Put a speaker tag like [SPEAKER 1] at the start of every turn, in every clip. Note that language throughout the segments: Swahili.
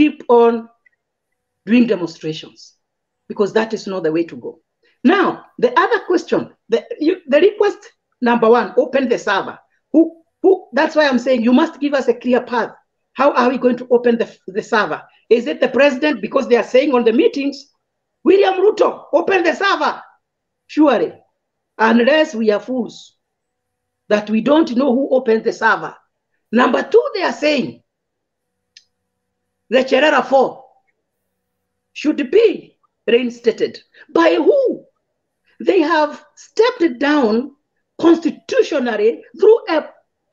[SPEAKER 1] keep on doing demonstrations, because that is not the way to go. Now, the other question, the request number one, open the server. That's why I'm saying you must give us a clear path. How are we going to open the server? Is it the president? Because they are saying on the meetings, William Ruto, open the server. Surely, unless we are fools, that we don't know who opened the server. Number two, they are saying the Cherera 4 should be reinstated. By who? They have stepped down constitutionally through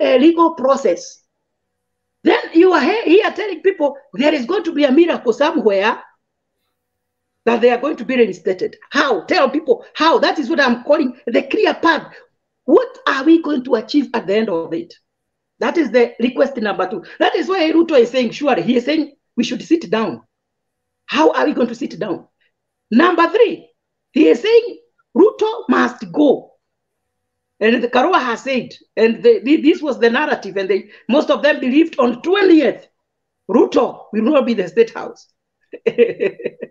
[SPEAKER 1] a legal process. Then you are here telling people there is going to be a miracle somewhere that they are going to be reinstated. How? Tell people how. That is what I'm calling the clear path. What are we going to achieve at the end of it? That is the request number two. That is why Ruto is saying, surely, he is saying we should sit down. How are we going to sit down? Number three, he is saying Ruto must go. And the Karua has said, and this was the narrative, and most of them believed on 20th, Ruto will not be the State House. Can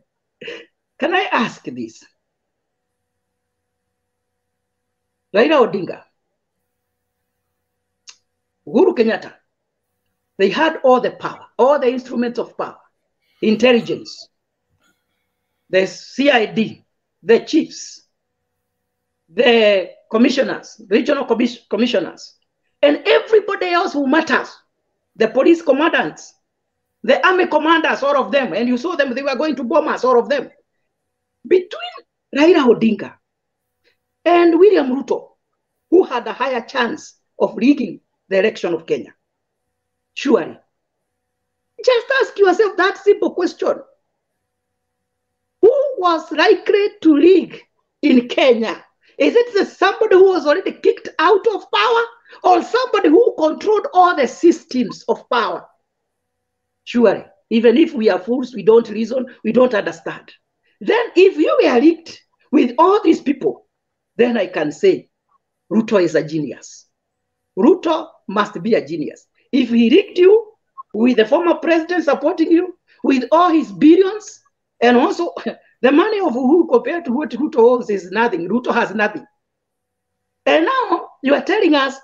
[SPEAKER 1] I ask this? Raila Odinga, Uhuru Kenyatta, they had all the power, all the instruments of power, intelligence, the CID, the chiefs, the commissioners, regional commissioners, and everybody else who matters, the police commandants, the army commanders, all of them, and you saw them, they were going to bomb us, all of them. Between Raila Odinga and William Ruto, who had a higher chance of rigging the election of Kenya? Surely. Just ask yourself that simple question. Who was likely to rig in Kenya? Is it somebody who was already kicked out of power, or somebody who controlled all the systems of power? Surely. Even if we are fools, we don't reason, we don't understand. Then if you were rigged with all these people, then I can say Ruto is a genius. Ruto must be a genius. If he rigged you with the former president supporting you, with all his billions, and also the money of Uhuru compared to what Ruto owns is nothing. Ruto has nothing. And now you are telling us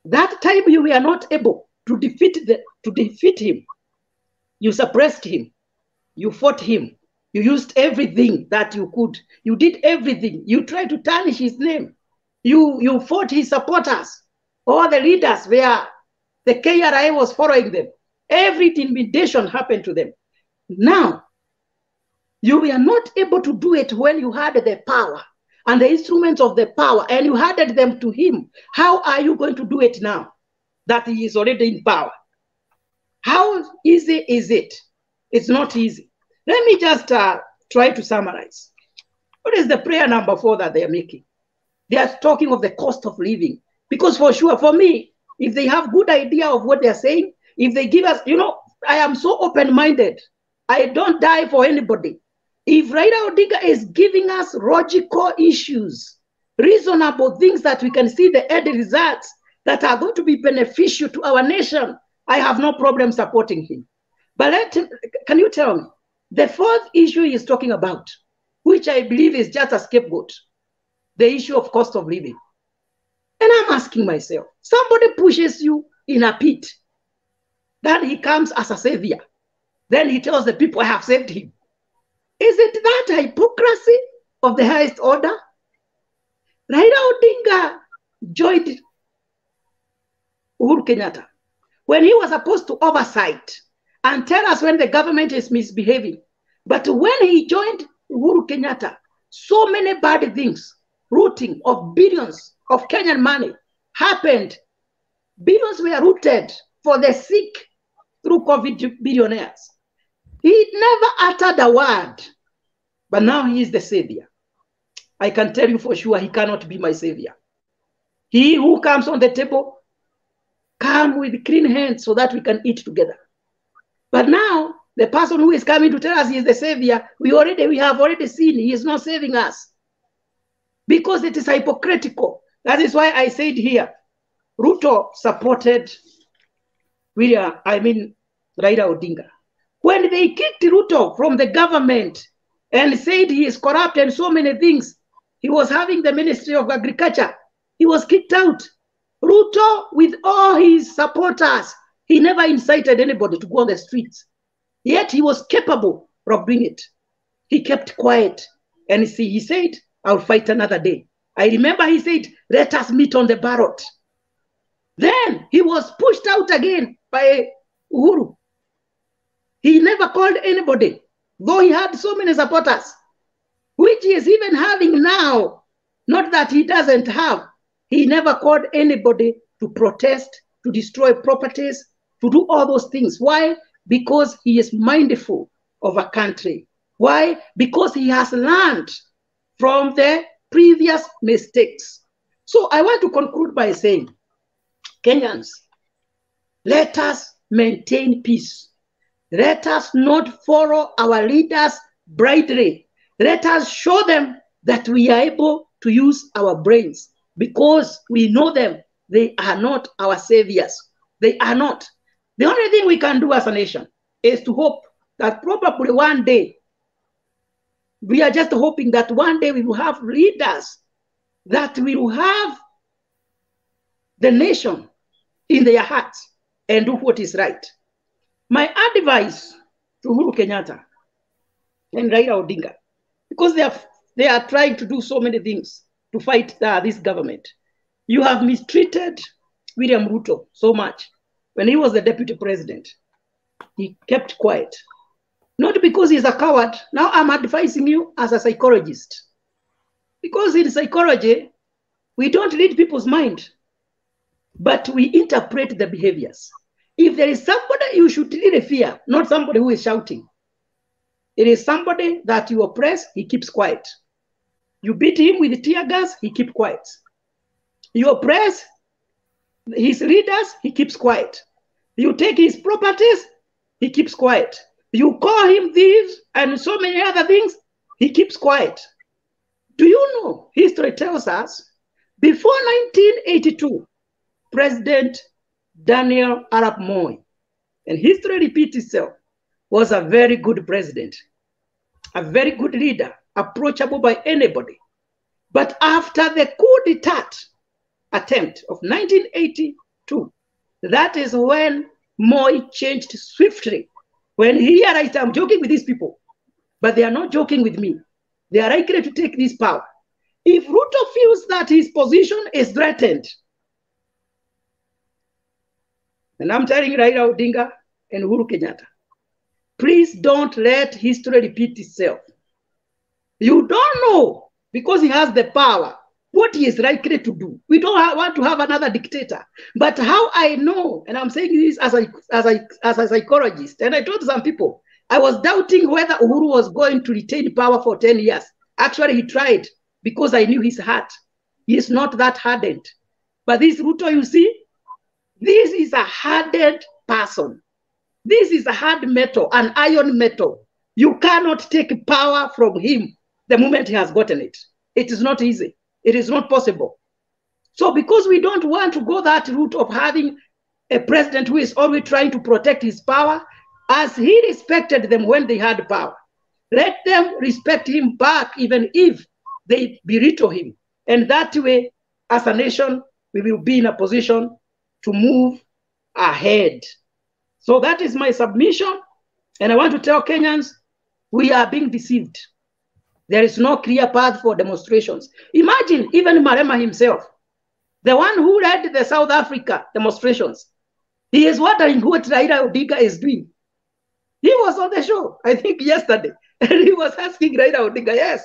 [SPEAKER 1] that time you were not able to defeat him. You suppressed him. You fought him. You used everything that you could. You did everything. You tried to tarnish his name. You fought his supporters. All the leaders where the KRI was following them. Every intimidation happened to them. Now, you were not able to do it when you had the power and the instruments of the power, and you handed them to him. How are you going to do it now that he is already in power? How easy is it? It's not easy. Let me just try to summarize. What is the prayer number 4 that they are making? They are talking of the cost of living. Because for sure, for me, if they have good idea of what they're saying, if they give us, I am so open-minded. I don't die for anybody. If Raila Odinga is giving us logical issues, reasonable things that we can see the end results that are going to be beneficial to our nation, I have no problem supporting him. But can you tell me, the fourth issue he is talking about, which I believe is just a scapegoat, the issue of cost of living. And I'm asking myself, somebody pushes you in a pit, then he comes as a savior. Then he tells the people, I have saved him. Is it that hypocrisy of the highest order? Raila Odinga joined Uhuru Kenyatta when he was supposed to oversight and tell us when the government is misbehaving. But when he joined Uhuru Kenyatta, so many bad things, rooting of billions of Kenyan money happened. Billions were rooted for the sick through COVID billionaires. He never uttered a word, but now he is the savior. I can tell you for sure he cannot be my savior. He who comes on the table, come with clean hands so that we can eat together. But now, the person who is coming to tell us he is the savior, we have already seen he is not saving us. Because it is hypocritical. That is why I said here, Ruto supported Raila Odinga. When they kicked Ruto from the government and said he is corrupt and so many things, he was having the Ministry of Agriculture. He was kicked out. Ruto, with all his supporters, he never incited anybody to go on the streets. Yet he was capable of doing it. He kept quiet. And see, he said, I'll fight another day. I remember he said, let us meet on the ballot. Then he was pushed out again by Uhuru. He never called anybody, though he had so many supporters, which he is even having now. Not that he doesn't have. He never called anybody to protest, to destroy properties, to do all those things. Why? Because he is mindful of a country. Why? Because he has learned from the previous mistakes. So I want to conclude by saying, Kenyans, let us maintain peace. Let us not follow our leaders blindly. Let us show them that we are able to use our brains because we know them. They are not our saviors. They are not. The only thing we can do as a nation is to hope that probably one day, we are just hoping that one day we will have leaders that will have the nation in their hearts and do what is right. My advice to Uhuru Kenyatta and Raila Odinga, because they are trying to do so many things to fight this government. You have mistreated William Ruto so much. When he was the deputy president, he kept quiet. Not because he's a coward. Now I'm advising you as a psychologist. Because in psychology, we don't read people's mind, but we interpret the behaviors. If there is somebody you should really fear, not somebody who is shouting. It is somebody that you oppress, he keeps quiet. You beat him with tear gas, he keeps quiet. You oppress his leaders, he keeps quiet. You take his properties, he keeps quiet. You call him thieves and so many other things, he keeps quiet. Do you know, history tells us, before 1982, President Daniel Arap Moi, and history repeats itself, was a very good president, a very good leader, approachable by anybody. But after the coup d'etat attempt of 1982, that is when Moi changed swiftly. When he realized, I'm joking with these people, but they are not joking with me. They are likely to take this power. If Ruto feels that his position is threatened, and I'm telling Raila Odinga and Uhuru Kenyatta, please don't let history repeat itself. You don't know, because he has the power, what he is likely to do. We don't want to have another dictator. But how I know, and I'm saying this as a psychologist, and I told some people, I was doubting whether Uhuru was going to retain power for 10 years. Actually, he tried, because I knew his heart. He is not that hardened. But this Ruto, you see, this is a hardened person. This is a hard metal, an iron metal. You cannot take power from him the moment he has gotten it. It is not easy. It is not possible. So because we don't want to go that route of having a president who is always trying to protect his power, as he respected them when they had power, let them respect him back, even if they belittle him. And that way, as a nation, we will be in a position to move ahead. So that is my submission. And I want to tell Kenyans, we are being deceived. There is no clear path for demonstrations. Imagine even Marema himself, the one who led the South Africa demonstrations. He is wondering what Raila Odinga is doing. He was on the show, I think yesterday, and he was asking Raila Odinga, yes,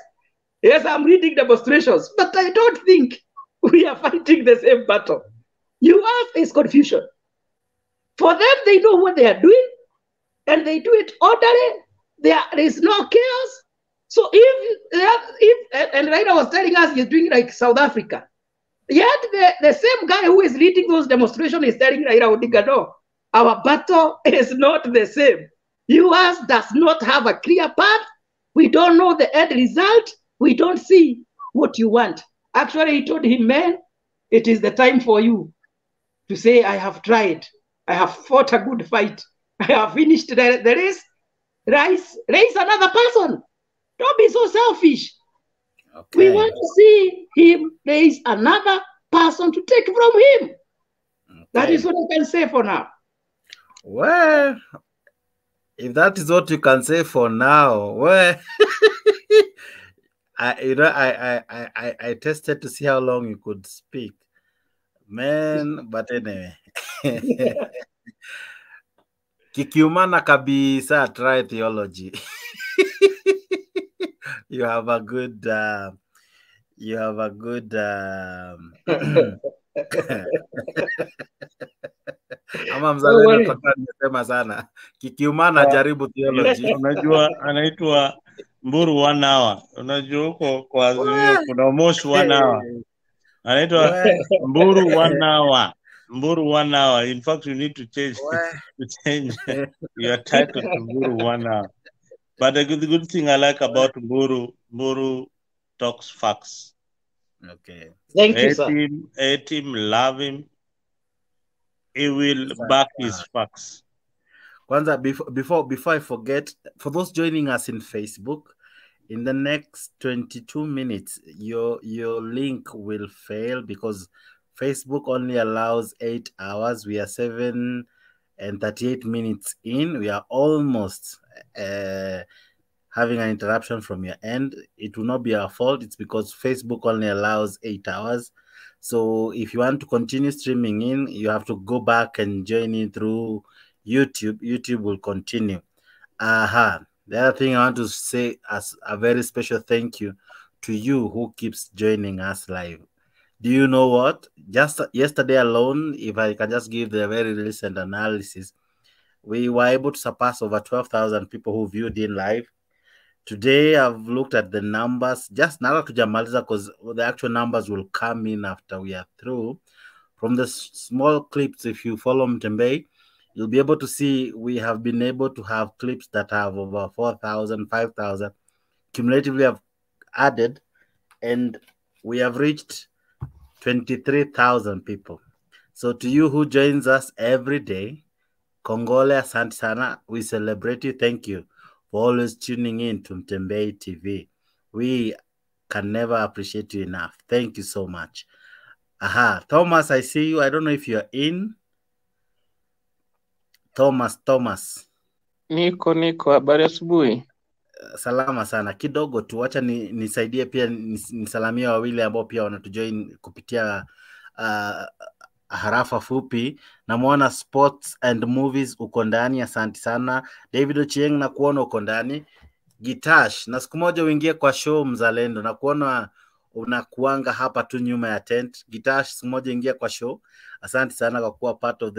[SPEAKER 1] I'm leading demonstrations, but I don't think we are fighting the same battle. You have is confusion. For them, they know what they are doing, and they do it orderly. There is no chaos. So and Raila was telling us he's doing like South Africa. Yet the same guy who is leading those demonstrations is telling Raila Odinga, no, our battle is not the same. US does not have a clear path. We don't know the end result. We don't see what you want. Actually, he told him, man, it is the time for you to say, I have tried. I have fought a good fight. I have finished the race. raise another person. Don't be so selfish.
[SPEAKER 2] Okay.
[SPEAKER 1] We want to see him raise another person to take from him.
[SPEAKER 2] Okay.
[SPEAKER 1] That is what I can say for now.
[SPEAKER 2] Well, if that is what you can say for now, well, I tested to see how long you could speak, man. But anyway, kikiumana kabisa, try theology. You have a good. Ama mzalendo tutakuwa nimesema sana. Kikiumana jaribu theology.
[SPEAKER 3] Unajua anaitwa Mburu 1 hour. Unajua huko kwa Azimio kuna Moshi 1 hour. Anaitwa Mburu 1 hour. Mburu 1 hour. In fact, you need to change your title to Mburu 1 hour. But the good thing I like about Mburu talks facts.
[SPEAKER 2] Okay.
[SPEAKER 1] Thank you, sir.
[SPEAKER 3] Hate him, love him. He will back his facts.
[SPEAKER 2] Kwanza, before I forget, for those joining us in Facebook, in the next 22 minutes, your link will fail because Facebook only allows 8 hours. We are 7 and 38 minutes in. We are almost having an interruption from your end. It will not be our fault. It's because Facebook only allows 8 hours. So if you want to continue streaming in, you have to go back and join in through YouTube. YouTube will continue. The other thing I want to say as a very special thank you to you who keeps joining us live. Do you know what? Just yesterday alone, if I can just give the very recent analysis, we were able to surpass over 12,000 people who viewed in live. Today, I've looked at the numbers, just now to Jamaliza, because the actual numbers will come in after we are through. From the small clips, if you follow Mutembei, you'll be able to see we have been able to have clips that have over 4,000, 5,000 cumulatively have added, and we have reached 23,000 people. So to you who joins us every day, Kongole asante sana, we celebrate you. Thank you for always tuning in to Mutembei TV. We can never appreciate you enough. Thank you so much. Thomas, I see you. I don't know if you're in. Thomas.
[SPEAKER 4] Niko, habari asubuhi.
[SPEAKER 2] Salama sana. Kidogo tu, wacha nisaidie pia nisalamia wawili ambao pia wanatujoin kupitia harafa fupi. Namuona Sports and Movies uko ndani, asante sana. David Ochieng na kuona uko ndani. Gitash, na siku moja uingie kwa show Mzalendo, na kuona unakuanga hapa tu nyuma ya tent. Gitash, siku moja ingia kwa show. Asante sana kwa kuwa part of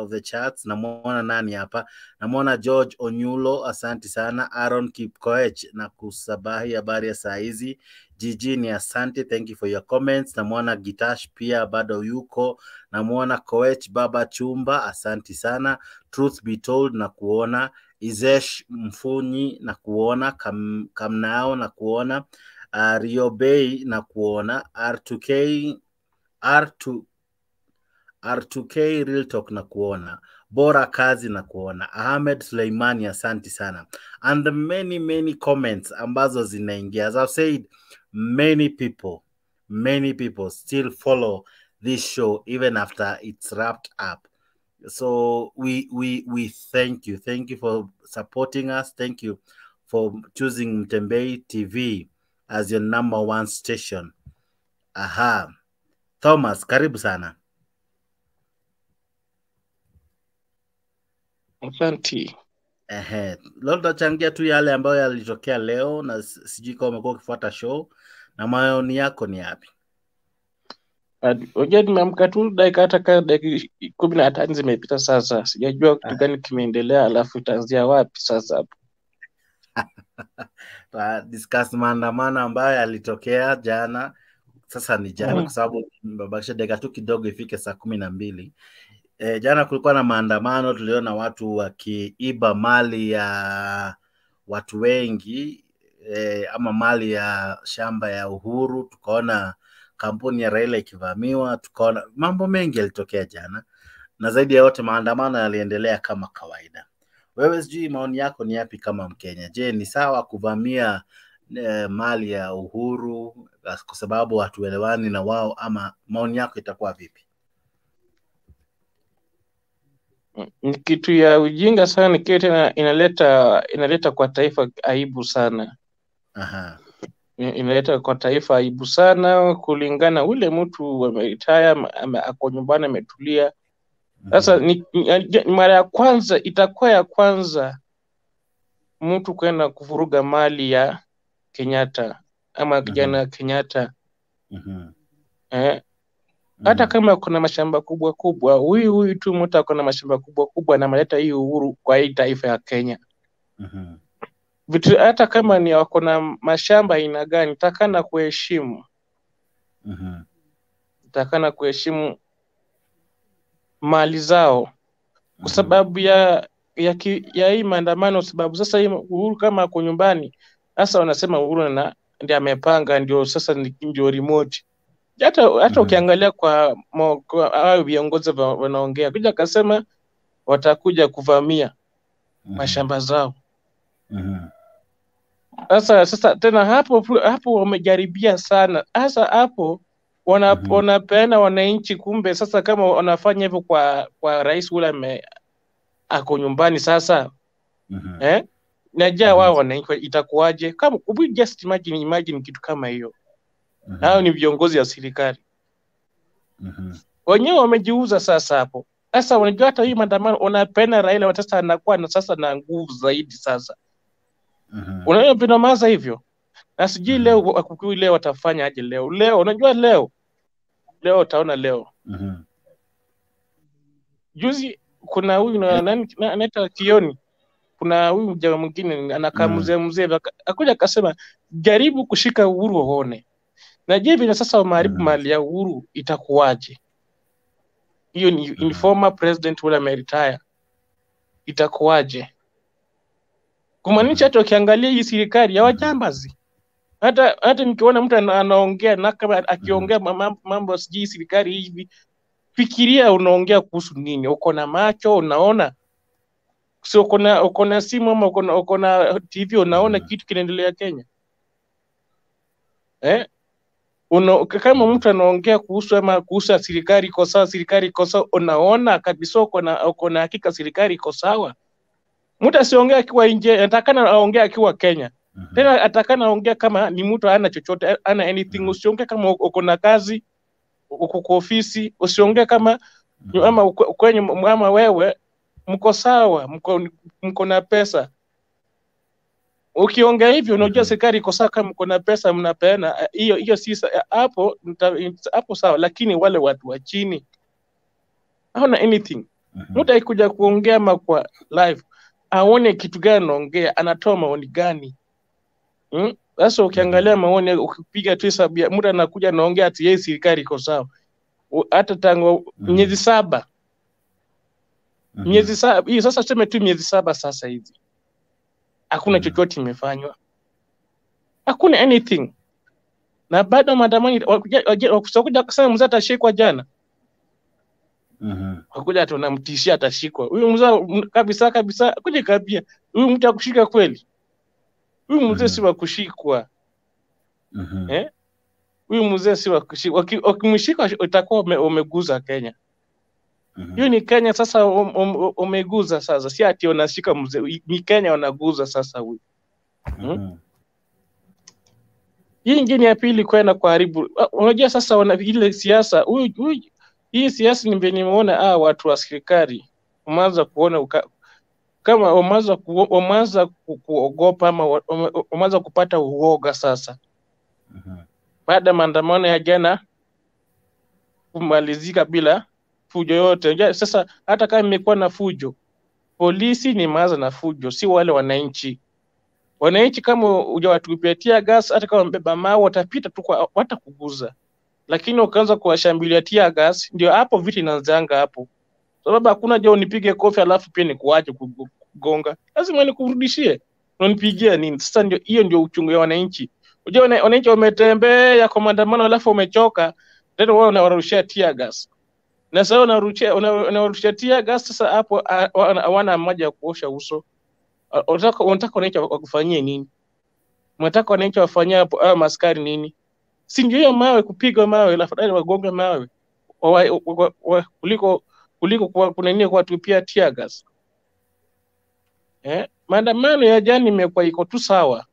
[SPEAKER 2] the chats. Namuona nani hapa? Namuona George Onyulo, asante sana. Aaron Kipkoech na kusabahi, habari ya saa hizi. Gigi ni asante, thank you for your comments. Namuona Gitash pia bado yuko. Namuona Koech Baba Chumba, asante sana. Truth be told na kuona. Izesh Mfunyi na kuona. Kamnao na kuona. Rio Bay na kuona. R2K Real Talk na kuona. Bora Kazi na kuona. Ahmed Suleimani, asante sana. And the many comments ambazo zinaingia. As I've said, many people still follow this show even after it's wrapped up. So we thank you. Thank you for supporting us. Thank you for choosing Mutembei TV as your #1 station. Thomas, karibu sana.
[SPEAKER 4] Asante.
[SPEAKER 2] Leo tutachangia tu yale ambayo yalitokea leo, na sijui kama umekuwa ukifuata show na maoni yako ni yapi?
[SPEAKER 4] Unajua nimeamka tu dakika 15 zimepita sasa. Sijajua kitu gani kimeendelea, alafu itaanzia wapi sasa hapo.
[SPEAKER 2] Discuss maandamano ambayo yalitokea jana. Sasa ni jana kwa sababu babakisha dakika tu kidogo ifike saa 12. Jana kulikuwa na maandamano, tuliona watu wakiiba mali ya watu wengi, ama mali ya shamba ya Uhuru, tukaona kampuni ya Raila ikivamiwa, tukaona mambo mengi yalitokea jana, na zaidi ya yote maandamano yaliendelea kama kawaida. Wewe sijui maoni yako ni yapi kama Mkenya? Je, ni sawa kuvamia mali ya Uhuru kwa sababu hatuelewani na wao, ama maoni yako itakuwa vipi?
[SPEAKER 4] Ni kitu ya ujinga sana, ni kitu inaleta kwa taifa aibu sana.
[SPEAKER 2] Aha.
[SPEAKER 4] Inaleta kwa taifa aibu sana, kulingana ule mtu ameretire, ako nyumbani ametulia. Sasa ni mara ya kwanza, itakuwa ya kwanza mtu kwenda kuvuruga mali ya Kenyatta ama kijana Kenyatta. Hata kama kuna mashamba kubwa kubwa, huyu tu mtu akona mashamba kubwa kubwa na ameleta hii uhuru kwa hii taifa ya Kenya. Vitu hata kama ni wako na mashamba aina gani, takana kuheshimu. Takana kuheshimu mali zao. Kwa sababu ya hii maandamano, sababu sasa hii Uhuru kama ako nyumbani, sasa wanasema Uhuru ndiye amepanga, ndio sasa ndio remote. Hata ukiangalia kwa hao viongozi wanaongea, kuja akasema watakuja kuvamia mashamba zao. Sasa tena hapo wamejaribia sana. Sasa hapo wanapeana wananchi, kumbe sasa kama wanafanya hivyo kwa rais ule ako nyumbani sasa, najua wao wananchi itakuwaje? Kama just imagine kitu kama hiyo. Hao ni viongozi wa serikali. Wenyewe wamejiuza sasa hapo. Sasa unajua hata hii maandamano unapenda Raila sasa anakuwa na nguvu zaidi sasa. Unaona vinamaza hivyo. Na sijui leo wakukui leo watafanya aje leo. Leo unajua leo utaona leo. Juzi kuna huyu anaitwa Kioni. Kuna huyu mjamaa mwingine anakaa mzee akuja akasema jaribu kushika Uhuru uone. Na je vile sasa wameharibu mali ya Uhuru itakuwaje? Hiyo ni former president wala ameretire. Itakuwaje? Kumaanisha hata ukiangalia hii serikali ya wajambazi. Hata nikiona mtu anaongea na kama akiongea mambo siji serikali hivi, fikiria unaongea kuhusu nini? Uko na macho unaona? Sio uko na simu ama uko na TV unaona kitu kinaendelea Kenya? Kama mtu anaongea kuhusu serikali iko sawa, unaona kabisa uko na hakika serikali iko sawa. Mtu asiongea akiwa nje, atakana aongea akiwa Kenya. Tena atakana aongea kama ni mtu hana chochote, hana anything. Usiongee kama uko na kazi, uko kwa ofisi, usiongee kama ama kwenye mama wewe mko sawa, mko na pesa. Ukiongea hivi unajua serikali iko sawa kama mko na pesa mnapeana. Hiyo si hapo sawa, lakini wale watu wa chini hawana anything. Mtu akikuja kuongea kwa live aone kitu gani anaongea, anatoa maoni gani. Sasa ukiangalia maoni, ukipiga tu hesabu, mtu anakuja anaongea ati yeye serikali iko sawa. Hata tangu miezi 7. Miezi 7. Hiyo sasa tuseme tu miezi 7 sasa hivi. Hakuna chochote imefanywa. Hakuna anything. Na bado maandamano wakuja kusema mzee atashikwa jana. Wakuja tunamtishia atashikwa. Huyu mzee kabisa kuja kabia. Huyu mtu akushika kweli. Huyu mzee si wa kushikwa. Huyu mzee si wa kushikwa. Ukimshika utakuwa umeguza Kenya. Hiyo ni Kenya sasa umeguza sasa. Si ati unashika mzee, ni Kenya unaguza sasa huyu. Hii nyingine ya pili kwenda kuharibu. Unajua sasa ile siasa, hii siasa nimeona watu wa serikali umeanza kuona kama umeanza kuogopa ama umeanza kupata uoga sasa. Baada maandamano ya jana kumalizika bila fujo yote. Sasa hata kama imekuwa na fujo, polisi ni maza na fujo, si wale wananchi. Wananchi kama hujawatupitia gas, hata kama mbeba mawe watapita tu watakuguza. Lakini ukaanza kuwashambulia tia gas, ndio hapo vitu inaanzanga hapo. Sababu hakuna je unipige kofi alafu pia nikuache kugonga. Lazima nikurudishie. Unanipigia nini? Sasa ndio uchungu wa wananchi. Unajua wananchi wametembea kwa maandamano alafu umechoka, tena wao wanawarushia tia gas. Na sasa unarushia tia gas. Sasa hapo hawana maji ya kuosha uso. Unataka wananchi wakufanyie nini? Unataka wananchi wafanyie hapo maskari nini? Si ndio hiyo mawe, kupiga mawe, afadhali wagonge mawe kuliko kuna nini kwa tupia tia gas. Maandamano ya jana imekuwa iko tu sawa.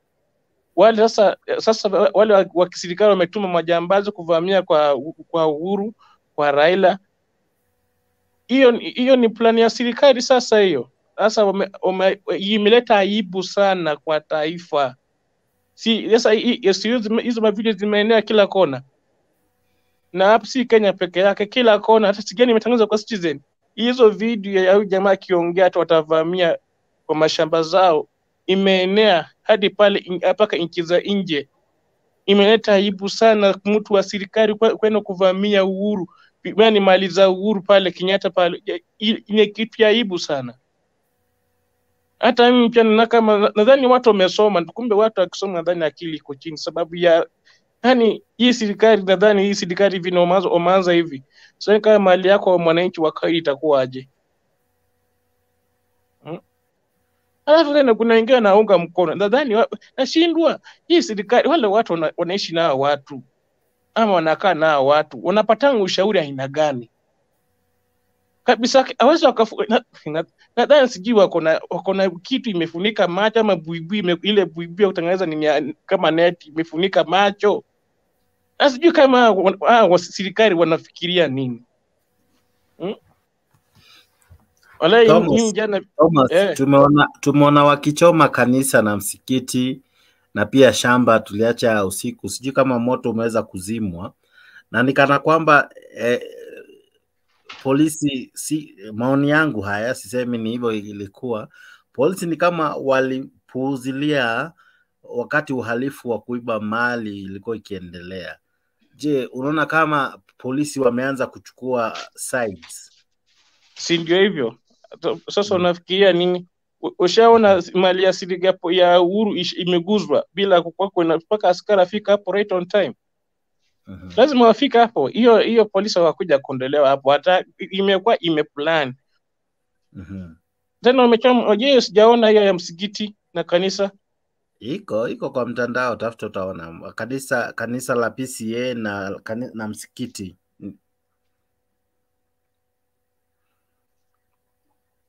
[SPEAKER 4] Wale sasa wale wa kiserikali wametuma majambazi kuvamia kwa Uhuru, kwa Raila. Hiyo ni plani ya serikali sasa hiyo. Sasa imeleta aibu sana kwa taifa. Sasa hizo mavideo zimeenea kila kona. Na hapa si Kenya peke yake, kila kona. Hata sigani imetangazwa kwa Citizen. Hizo video ya huyu jamaa akiongea hata watavamia kwa mashamba zao imeenea hadi pale mpaka nchi za nje. Imeleta aibu sana mtu wa serikali kwenda kuvamia Uhuru, yaani mali za Uhuru pale Kenyatta pale. Ni kitu ya aibu sana. Hata mimi pia nadhani watu wamesoma, kumbe watu wakisoma nadhani akili iko chini, sababu ya yani hii serikali, nadhani hii serikali hivi omanza hivi. Sasa kama mali yako wa mwananchi wa kawaida itakuwaje? Alafu tena kuna wengine naunga mkono. Nadhani nashindwa hii serikali, wale watu wanaishi nao watu ama wanakaa nao watu, wanapatanga ushauri aina gani? Kabisa hawezi nadhani sijui wako na kitu imefunika macho ama buibui, ile buibui kutengeneza ni kama net imefunika macho. Sijui kama wa serikali wanafikiria nini.
[SPEAKER 2] Thomas, tumeona wakichoma kanisa na msikiti na pia shamba tuliacha usiku. Sijui kama moto umeweza kuzimwa, na nikana kwamba polisi, maoni yangu haya, sisemi ni hivyo ilikuwa, polisi ni kama walipuuzilia wakati uhalifu wa kuiba mali ilikuwa ikiendelea. Je, unaona kama polisi wameanza kuchukua sides?
[SPEAKER 4] Si ndio hivyo? Sasa unafikiria nini? Ushaona mali ya serikali ya Uhuru imeguzwa bila kuna mpaka askari afika hapo right on time. Lazima wafika hapo. Hiyo polisi wakuja kuondolewa hapo, hata imekuwa imeplan. Tena wamechoma. Je, sijaona hiyo ya msikiti na kanisa?
[SPEAKER 2] Iko kwa mtandao, tafuta utaona. Kanisa la PCA na msikiti.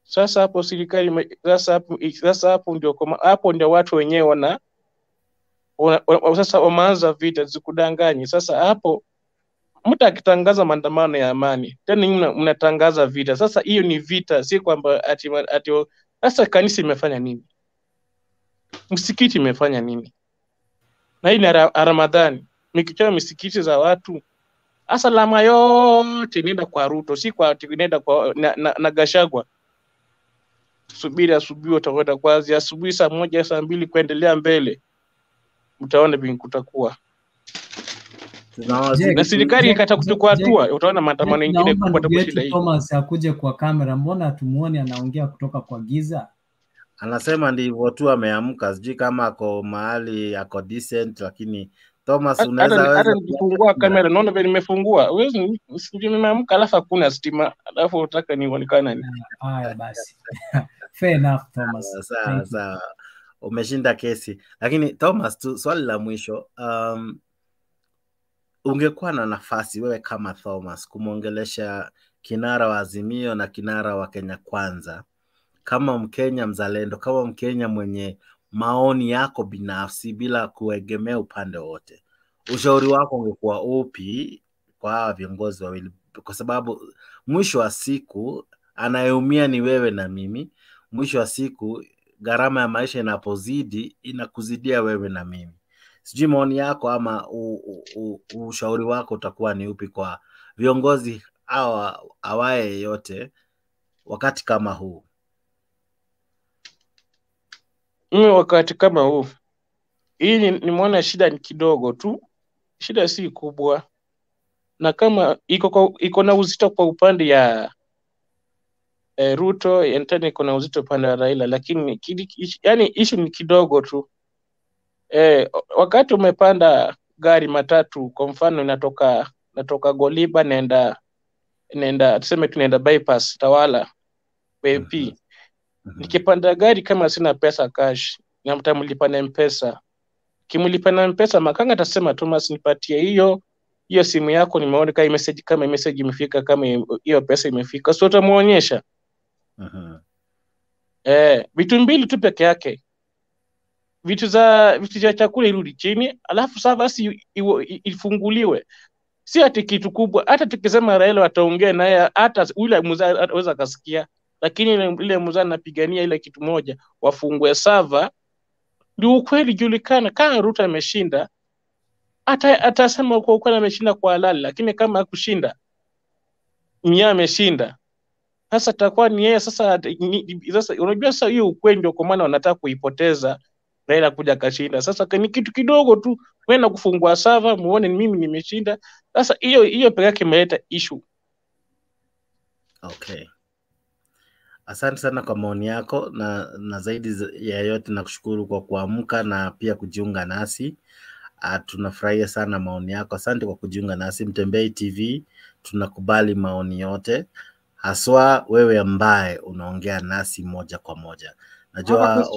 [SPEAKER 4] Sasa hapo serikali, sasa hapo ndio watu wenyewe sasa wameanza vita zikudanganyi. Sasa hapo mtu akitangaza maandamano ya amani, tena mnatangaza vita. Sasa hiyo ni vita, si kwamba ati sasa kanisa imefanya nini? Msikiti imefanya nini? Na hii ni Ramadhani, mikichoma misikiti za watu. Asalama yote nenda kwa Ruto, si kwa nenda kwa na Gachagua. Subiri asubuhi utakwenda kwazi, asubuhi saa 1 saa 2 kuendelea mbele, utaona vingi kutakuwa. Na serikali ikata kuchukua hatua, utaona maandamano mengine kupata shida hii.
[SPEAKER 5] Thomas akuje kwa kamera, mbona tumuone anaongea kutoka kwa giza?
[SPEAKER 2] Anasema ndivyo tu ameamka, sijui kama ako mahali ako decent, lakini Thomas unaweza
[SPEAKER 4] kufungua kamera, naona vile nimefungua. Wewe sijui nimeamka alafu hakuna stima, alafu unataka nionekane nini?
[SPEAKER 5] Haya basi. Fair enough Thomas.
[SPEAKER 2] Sawa. Umeshinda kesi. Lakini Thomas, swali la mwisho, ungekuwa na nafasi wewe kama Thomas kumwongelesha kinara wa Azimio na kinara wa Kenya Kwanza, kama Mkenya mzalendo, kama Mkenya mwenye maoni yako binafsi bila kuegemea upande wote, ushauri wako ungekuwa upi kwa hawa viongozi wawili? Kwa sababu mwisho wa siku anayeumia ni wewe na mimi. Mwisho wa siku gharama ya maisha inapozidi inakuzidia wewe na mimi. Sijui maoni yako ama ushauri wako utakuwa ni upi kwa viongozi awaye yote wakati kama huu?
[SPEAKER 4] Wakati kama huu, hii nimeona shida ni kidogo tu, shida si kubwa, na kama iko na uzito kwa upande ya Ruto, tena iko na uzito upande wa Raila, lakini yani issue ni kidogo tu. Wakati umepanda gari matatu, kwa mfano natoka Goliba naenda tuseme tunaenda bypass Tawala BP. Nikipanda gari kama sina pesa cash, na mtamlipa na M-Pesa. Kimlipa na M-Pesa, makanga atasema Thomas, nipatie hiyo simu yako, nimeona kama message imefika, kama hiyo pesa imefika, so utamuonyesha. Vitu mbili tu peke yake. Vitu za chakula irudi chini, alafu sasa basi ifunguliwe. Si ati kitu kubwa, hata tukisema Raila ataongea naye, hata ule mzee anaweza kasikia, lakini ile mzee anapigania ile kitu moja, wafungue server, ndio ukweli julikana. Kama Ruto ameshinda, atasema kwa ukweli ameshinda kwa halali, lakini kama hakushinda, Mia ameshinda, sasa takuwa ni yeye. Sasa unajua sasa hiyo ukweli ndio kwa maana wanataka kuipoteza Raila kuja kashinda. Sasa ni kitu kidogo tu, wewe kufungua server muone mimi nimeshinda. Sasa hiyo pekee yake imeleta issue.
[SPEAKER 2] Okay. Asante sana kwa maoni yako, na zaidi ya yote nakushukuru kwa kuamka na pia kujiunga nasi. Tunafurahia sana maoni yako. Asante kwa kujiunga nasi. Mtembei TV tunakubali maoni yote, haswa wewe ambaye unaongea nasi moja kwa moja. Najua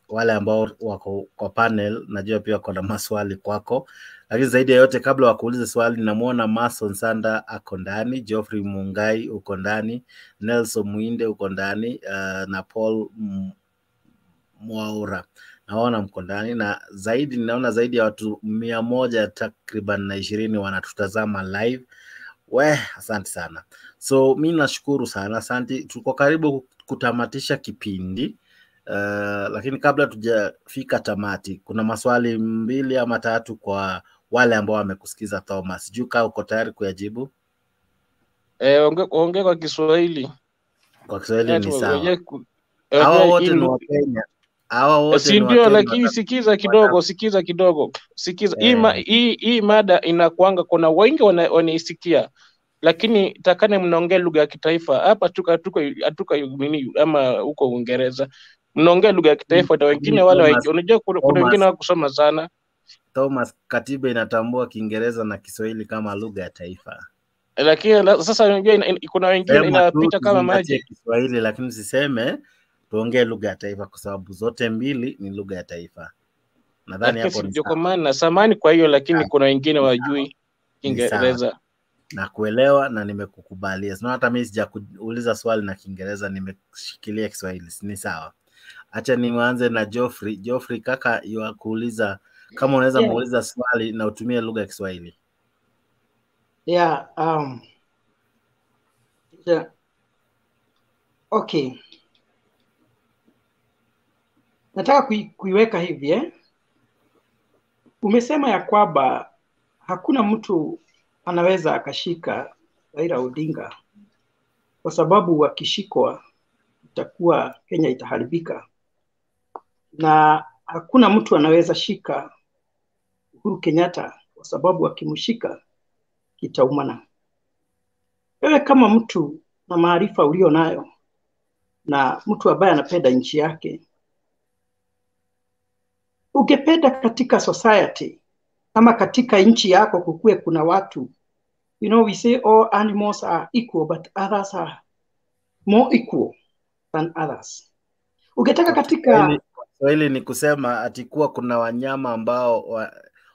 [SPEAKER 2] wale ambao wako kwa panel, najua pia kuna maswali kwako, lakini zaidi ya yote kabla wakuulize swali, namuona Mason Sanda ako ndani, Geoffrey Mungai uko ndani, Nelson Muinde uko ndani, na Paul Mwaura naona mko ndani, na zaidi ninaona zaidi ya watu 100 takriban na 20 wanatutazama live. Asante sana. So mimi nashukuru sana, asante. Tuko karibu kutamatisha kipindi. Lakini kabla tujafika tamati, kuna maswali 2 ama 3 kwa wale ambao wamekusikiza Thomas. Juka, uko tayari kuyajibu?
[SPEAKER 4] Ongea kwa Kiswahili.
[SPEAKER 2] Kwa Kiswahili ni sawa. Hawa wote ni wa Kenya. Hawa wote ni wa
[SPEAKER 4] Kenya.
[SPEAKER 2] Lakini
[SPEAKER 4] sikiza kidogo. Hii mada inakuanga, kuna wengi wanaisikia, lakini takane mnaongea lugha ya kitaifa. Hapa atuka nini ama huko Uingereza mnaongea lugha ya kitaifa, na wengine wale unajua kuna wengine wakusoma sana.
[SPEAKER 2] Thomas, katiba inatambua Kiingereza na Kiswahili kama lugha ya taifa.
[SPEAKER 4] Lakini sasa unajua kuna wengine inapita kama maji
[SPEAKER 2] Kiswahili, lakini usiseme tuongee lugha ya taifa kwa sababu zote mbili ni lugha ya taifa. Nadhani hapo ni
[SPEAKER 4] kwa maana samani kwa hiyo, lakini kuna wengine wajui Kiingereza.
[SPEAKER 2] Na kuelewa na nimekukubalia. Sio hata mimi sijakuuliza swali na Kiingereza, nimeshikilia Kiswahili. Ni sawa. Acha nianze na Geoffrey. Geoffrey kaka, kuuliza kama unaweza muuliza swali na utumie lugha ya Kiswahili.
[SPEAKER 1] Okay. Nataka kuiweka hivi Umesema ya kwamba hakuna mtu anaweza akashika Raila Odinga kwa sababu wakishikwa itakuwa Kenya itaharibika, na hakuna mtu anaweza shika Uhuru Kenyatta kwa sababu akimshika kitaumana. Wewe kama mtu na maarifa ulio nayo na mtu ambaye anapenda nchi yake, ungependa katika society ama katika nchi yako kukue kuna watu, we say all animals are equal but others are more equal than others. Ungetaka katika
[SPEAKER 2] Swahili ni kusema atikuwa kuna wanyama ambao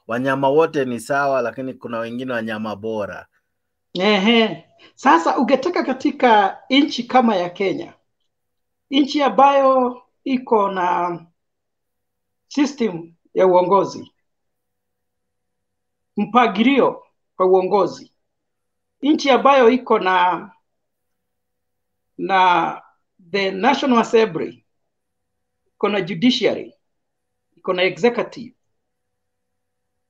[SPEAKER 2] wanyama wote ni sawa, lakini kuna wengine wanyama bora.
[SPEAKER 1] Sasa ungetaka katika nchi kama ya Kenya, nchi ambayo iko na system ya uongozi, mpangilio kwa uongozi, nchi ambayo iko na the National Assembly, iko na judiciary, iko na executive,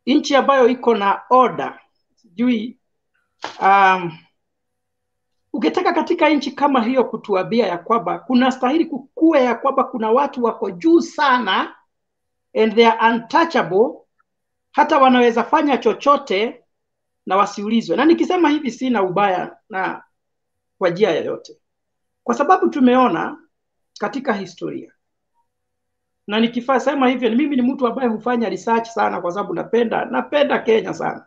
[SPEAKER 1] nchi ambayo iko na order, sijui ungetaka katika nchi kama hiyo kutuambia ya kwamba kuna stahili kukue ya kwamba kuna watu wako juu sana and they are untouchable, hata wanaweza fanya chochote na wasiulizwe. Na nikisema hivi sina ubaya na kwa njia yoyote, kwa sababu tumeona katika historia, na nikisema hivyo mimi ni mtu ambaye hufanya research sana kwa sababu napenda Kenya sana.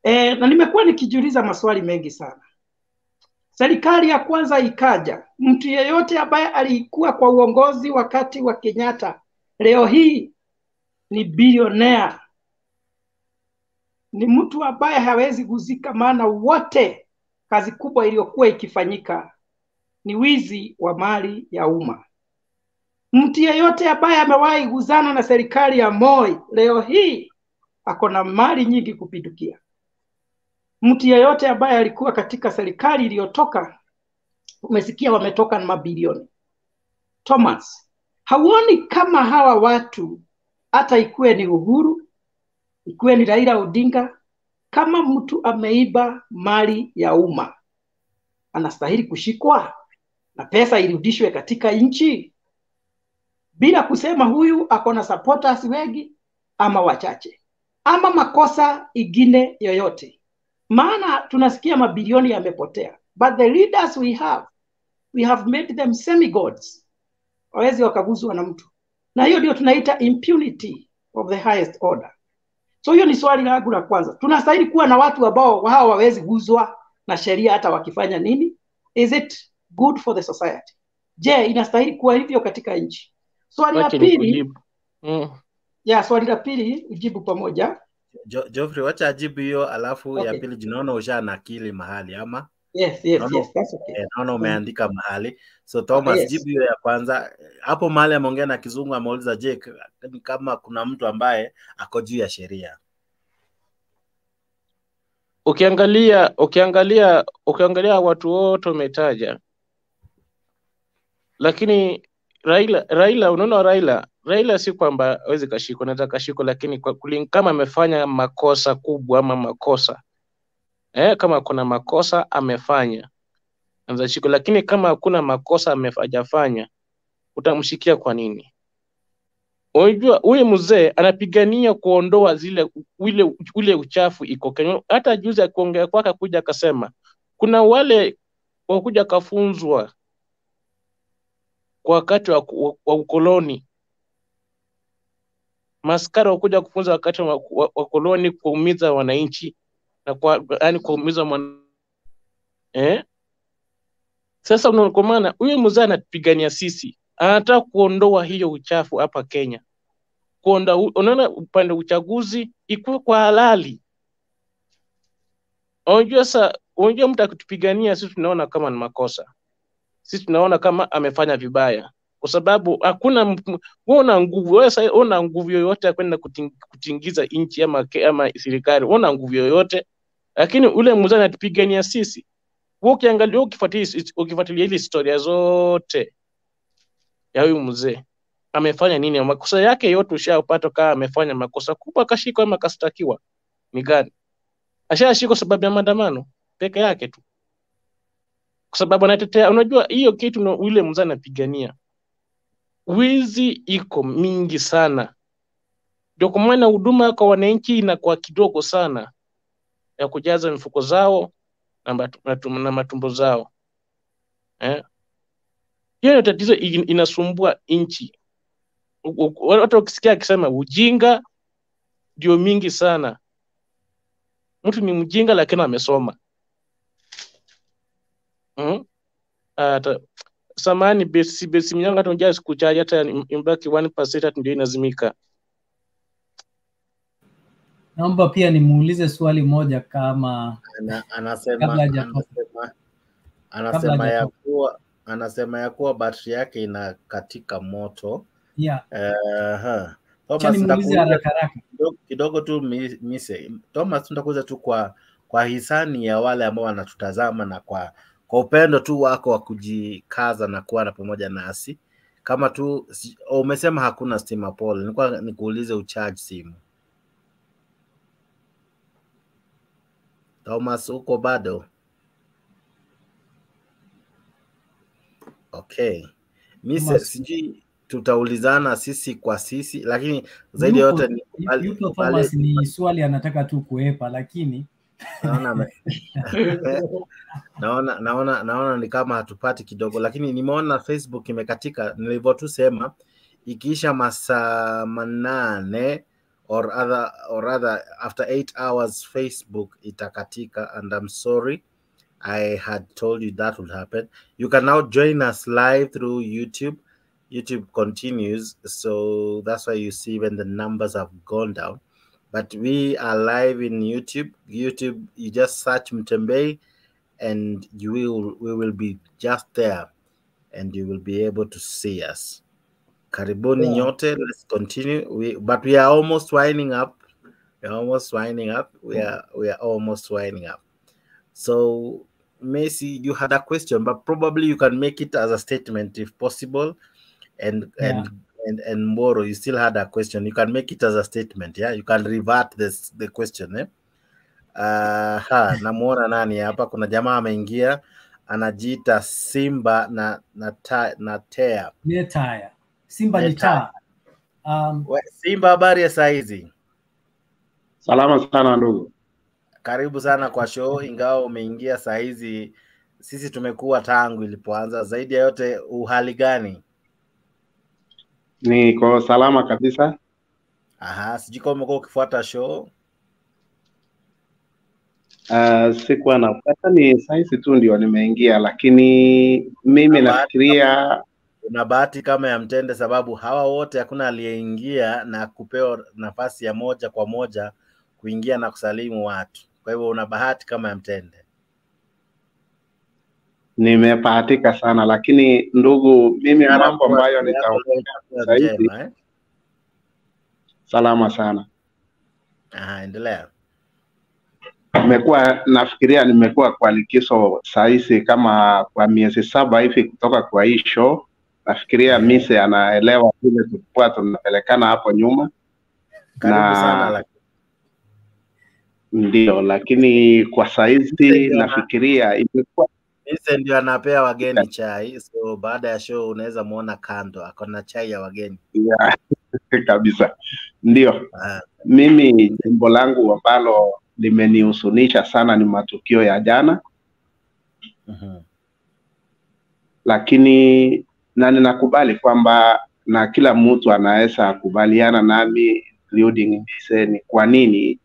[SPEAKER 1] Na nimekuwa nikijiuliza maswali mengi sana. Serikali ya kwanza ikaja, mtu yeyote ambaye alikuwa kwa uongozi wakati wa Kenyatta leo hii ni bilionea, ni mtu ambaye hawezi kuzika, maana wote kazi kubwa iliyokuwa ikifanyika ni wizi wa mali ya umma. Mtu yeyote ambaye amewahi guzana na serikali ya Moi leo hii ako na mali nyingi kupindukia. Mtu yeyote ambaye alikuwa katika serikali iliyotoka, umesikia wametoka na mabilioni. Thomas, hauoni kama hawa watu, hata ikuwe ni Uhuru, ikuwe ni Raila Odinga, kama mtu ameiba mali ya umma anastahili kushikwa na pesa irudishwe katika nchi, bila kusema huyu akona supporters wengi ama wachache ama makosa ingine yoyote? Maana tunasikia mabilioni yamepotea, but the leaders we have made them semi-gods. Hawezi wakaguzwa na mtu, na hiyo ndio tunaita impunity of the highest order. So hiyo ni swali langu la kwanza. Tunastahili kuwa na watu ambao hao hawawezi guzwa na sheria hata wakifanya nini? Is it good for the society? Je, inastahili kuwa hivyo katika nchi? Swali la pili, swali la pili ujibu pamoja.
[SPEAKER 2] Geoffrey, wacha ajibu hiyo, alafu ya pili jinaona ushanakili mahali ama?
[SPEAKER 1] Yes, that's okay.
[SPEAKER 2] Naona umeandika mahali. So Thomas, jibu hiyo ya kwanza. Hapo mahali ameongea na kizungu, ameuliza je, kama kuna mtu ambaye ako juu ya sheria.
[SPEAKER 4] Ukiangalia watu wote umetaja, lakini Raila unaona Raila si kwamba hawezi kashikwa, anaweza kashikwa, lakini kama amefanya makosa kubwa ama makosa kama kuna makosa amefanya anaweza shikwa, lakini kama hakuna makosa hajafanya utamshikia kwa nini? Unajua huyu mzee anapigania kuondoa ule uchafu iko Kenya. Hata juzi akiongea kwake kuja akasema kuna wale wakuja kafunzwa kwa wakati wa ukoloni, maskara wakuja kufunza wakati wa koloni kuumiza wananchi na yani kuumiza Sasa kwa maana huyu mzee anapigania sisi, anataka kuondoa hiyo uchafu hapa Kenya. Unaona upande uchaguzi ikuwe kwa halali. Unajua mtu akitupigania sisi tunaona kama ni makosa. Sisi tunaona kama amefanya vibaya. Kwa sababu hakuna una nguvu yoyote ya kwenda kutingiza nchi ama serikali. Una nguvu yoyote. Lakini ule mzee anatupigania sisi. Ukiangalia ukifuatilia hizi historia zote ya huyu mzee, amefanya nini? Makosa yake yote ushapata kama amefanya makosa kubwa akashikwa ama kastakiwa. Ni gani? Ashashikwa sababu ya maandamano peke yake tu. Kwa sababu anatetea, unajua hiyo kitu ule mzee anapigania. Wizi iko mingi sana. Ndio kwa maana huduma kwa wananchi inakuwa kidogo sana ya kujaza mifuko zao na matumbo zao. Hiyo tatizo inasumbua nchi. Watu wakisikia akisema ujinga ndio mingi sana. Mtu ni mjinga lakini amesoma. Samani besi mnyanga tunja sikuchaji hata imbaki 1% ndio inazimika.
[SPEAKER 5] Naomba pia nimuulize swali moja kama
[SPEAKER 2] anasema ya kuwa battery yake inakatika moto.
[SPEAKER 5] Yeah. Thomas,
[SPEAKER 2] kidogo tu mise. Thomas, tutakuza tu kwa hisani ya wale ambao wanatutazama na kwa upendo tu wako wa kujikaza na kuwa na pamoja nasi. Kama tu umesema hakuna stima pole, nilikuwa nikuulize ucharge simu. Thomas, uko bado? Okay. Mise, sijui tutaulizana sisi kwa sisi, lakini zaidi yote ni
[SPEAKER 5] Thomas ni swali anataka tu kuepa, lakini
[SPEAKER 2] naona ni kama hatupati kidogo, lakini nimeona Facebook imekatika. Nilivyo tu sema ikiisha masaa 8 or rather after 8 hours Facebook itakatika, and I'm sorry, I had told you that would happen. You can now join us live through YouTube. YouTube continues, so that's why you see when the numbers have gone down. But we are live in YouTube. YouTube, you just search Mutembei, and we will be just there, and you will be able to see us. Karibuni nyote. Let's continue. But we are almost winding up. We are almost winding up. We are almost winding up. So, Messi, you had a question, but probably you can make it as a statement if possible. And Moro, you still had a question. You can make it as a statement. Yeah, you can revert the question. Eh? Namuona nani hapa? Kuna jamaa ameingia anajiita Simba na Tea.
[SPEAKER 5] Netaya. Simba ni taa.
[SPEAKER 2] Simba, habari ya saizi?
[SPEAKER 6] Salama sana ndugu.
[SPEAKER 2] Karibu sana kwa show, ingawa umeingia saizi. Sisi tumekuwa tangu ilipoanza. Zaidi ya yote, uhali gani?
[SPEAKER 6] Niko salama kabisa.
[SPEAKER 2] Sijui kama umekuwa ukifuata show.
[SPEAKER 6] Sikuwa nafuata, ni saizi tu ndio nimeingia, lakini mimi nafikiria
[SPEAKER 2] una bahati kama ya mtende, sababu hawa wote hakuna aliyeingia na kupewa nafasi ya moja kwa moja kuingia na kusalimu watu. Kwa hivyo una bahati kama ya mtende.
[SPEAKER 6] Nimebahatika sana, lakini ndugu, mimi mambo ambayo nitaongea saizi salama sana.
[SPEAKER 2] Endelea.
[SPEAKER 6] Nimekuwa kwa likizo saizi kama kwa miezi 7 hivi kutoka kwa hii show. Nafikiria Mise anaelewa vile tulikuwa tunapelekana hapo nyuma.
[SPEAKER 2] Karibu sana
[SPEAKER 6] ndio, lakini kwa saizi nafikiria imekuwa
[SPEAKER 2] Mise ndio anapea wageni chai, so baada ya show unaweza muona kando akona chai ya wageni.
[SPEAKER 6] Yeah, kabisa. Ndio. Mimi jambo langu ambalo limenihusunisha sana ni matukio ya jana. Lakini na ninakubali kwamba na kila mtu anaweza kubaliana nami, including Mise, ni kwa nini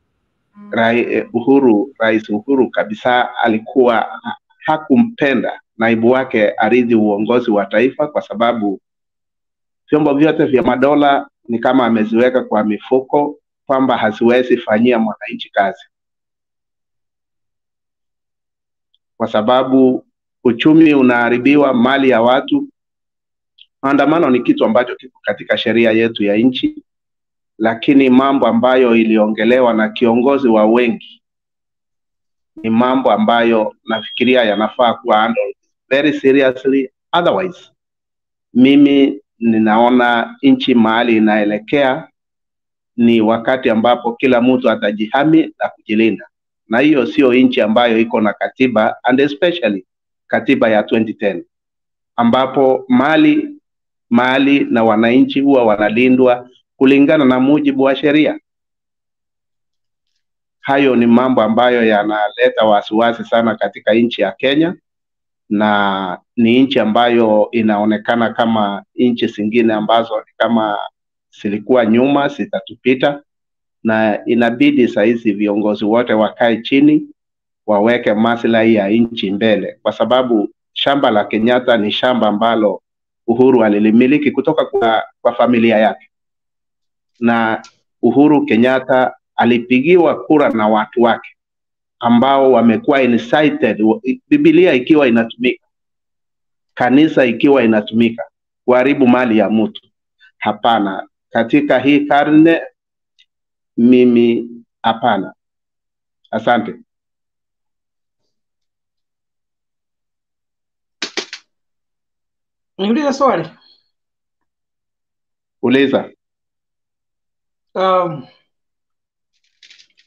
[SPEAKER 6] Rais Uhuru kabisa alikuwa hakumpenda naibu wake arithi uongozi wa taifa, kwa sababu vyombo vyote vya madola ni kama ameziweka kwa mifuko kwamba haziwezi fanyia mwananchi kazi, kwa sababu uchumi unaharibiwa, mali ya watu. Maandamano ni kitu ambacho kiko katika sheria yetu ya nchi, lakini mambo ambayo iliongelewa na kiongozi wa wengi ni mambo ambayo nafikiria yanafaa kuwa handled very seriously. Otherwise, mimi ninaona nchi mahali inaelekea ni wakati ambapo kila mtu atajihami na kujilinda, na hiyo sio nchi ambayo iko na katiba, and especially katiba ya 2010 ambapo mali na wananchi huwa wanalindwa kulingana na mujibu wa sheria. Hayo ni mambo ambayo yanaleta wasiwasi sana katika nchi ya Kenya, na ni nchi ambayo inaonekana kama nchi zingine ambazo ni kama zilikuwa nyuma zitatupita, na inabidi saizi viongozi wote wakae chini waweke maslahi ya nchi mbele, kwa sababu shamba la Kenyatta ni shamba ambalo Uhuru alilimiliki kutoka kwa familia yake, na Uhuru Kenyatta alipigiwa kura na watu wake ambao wamekuwa incited, Biblia ikiwa inatumika, kanisa ikiwa inatumika kuharibu mali ya mtu. Hapana, katika hii karne mimi hapana. Asante.
[SPEAKER 1] Niulize swali.
[SPEAKER 6] Uliza.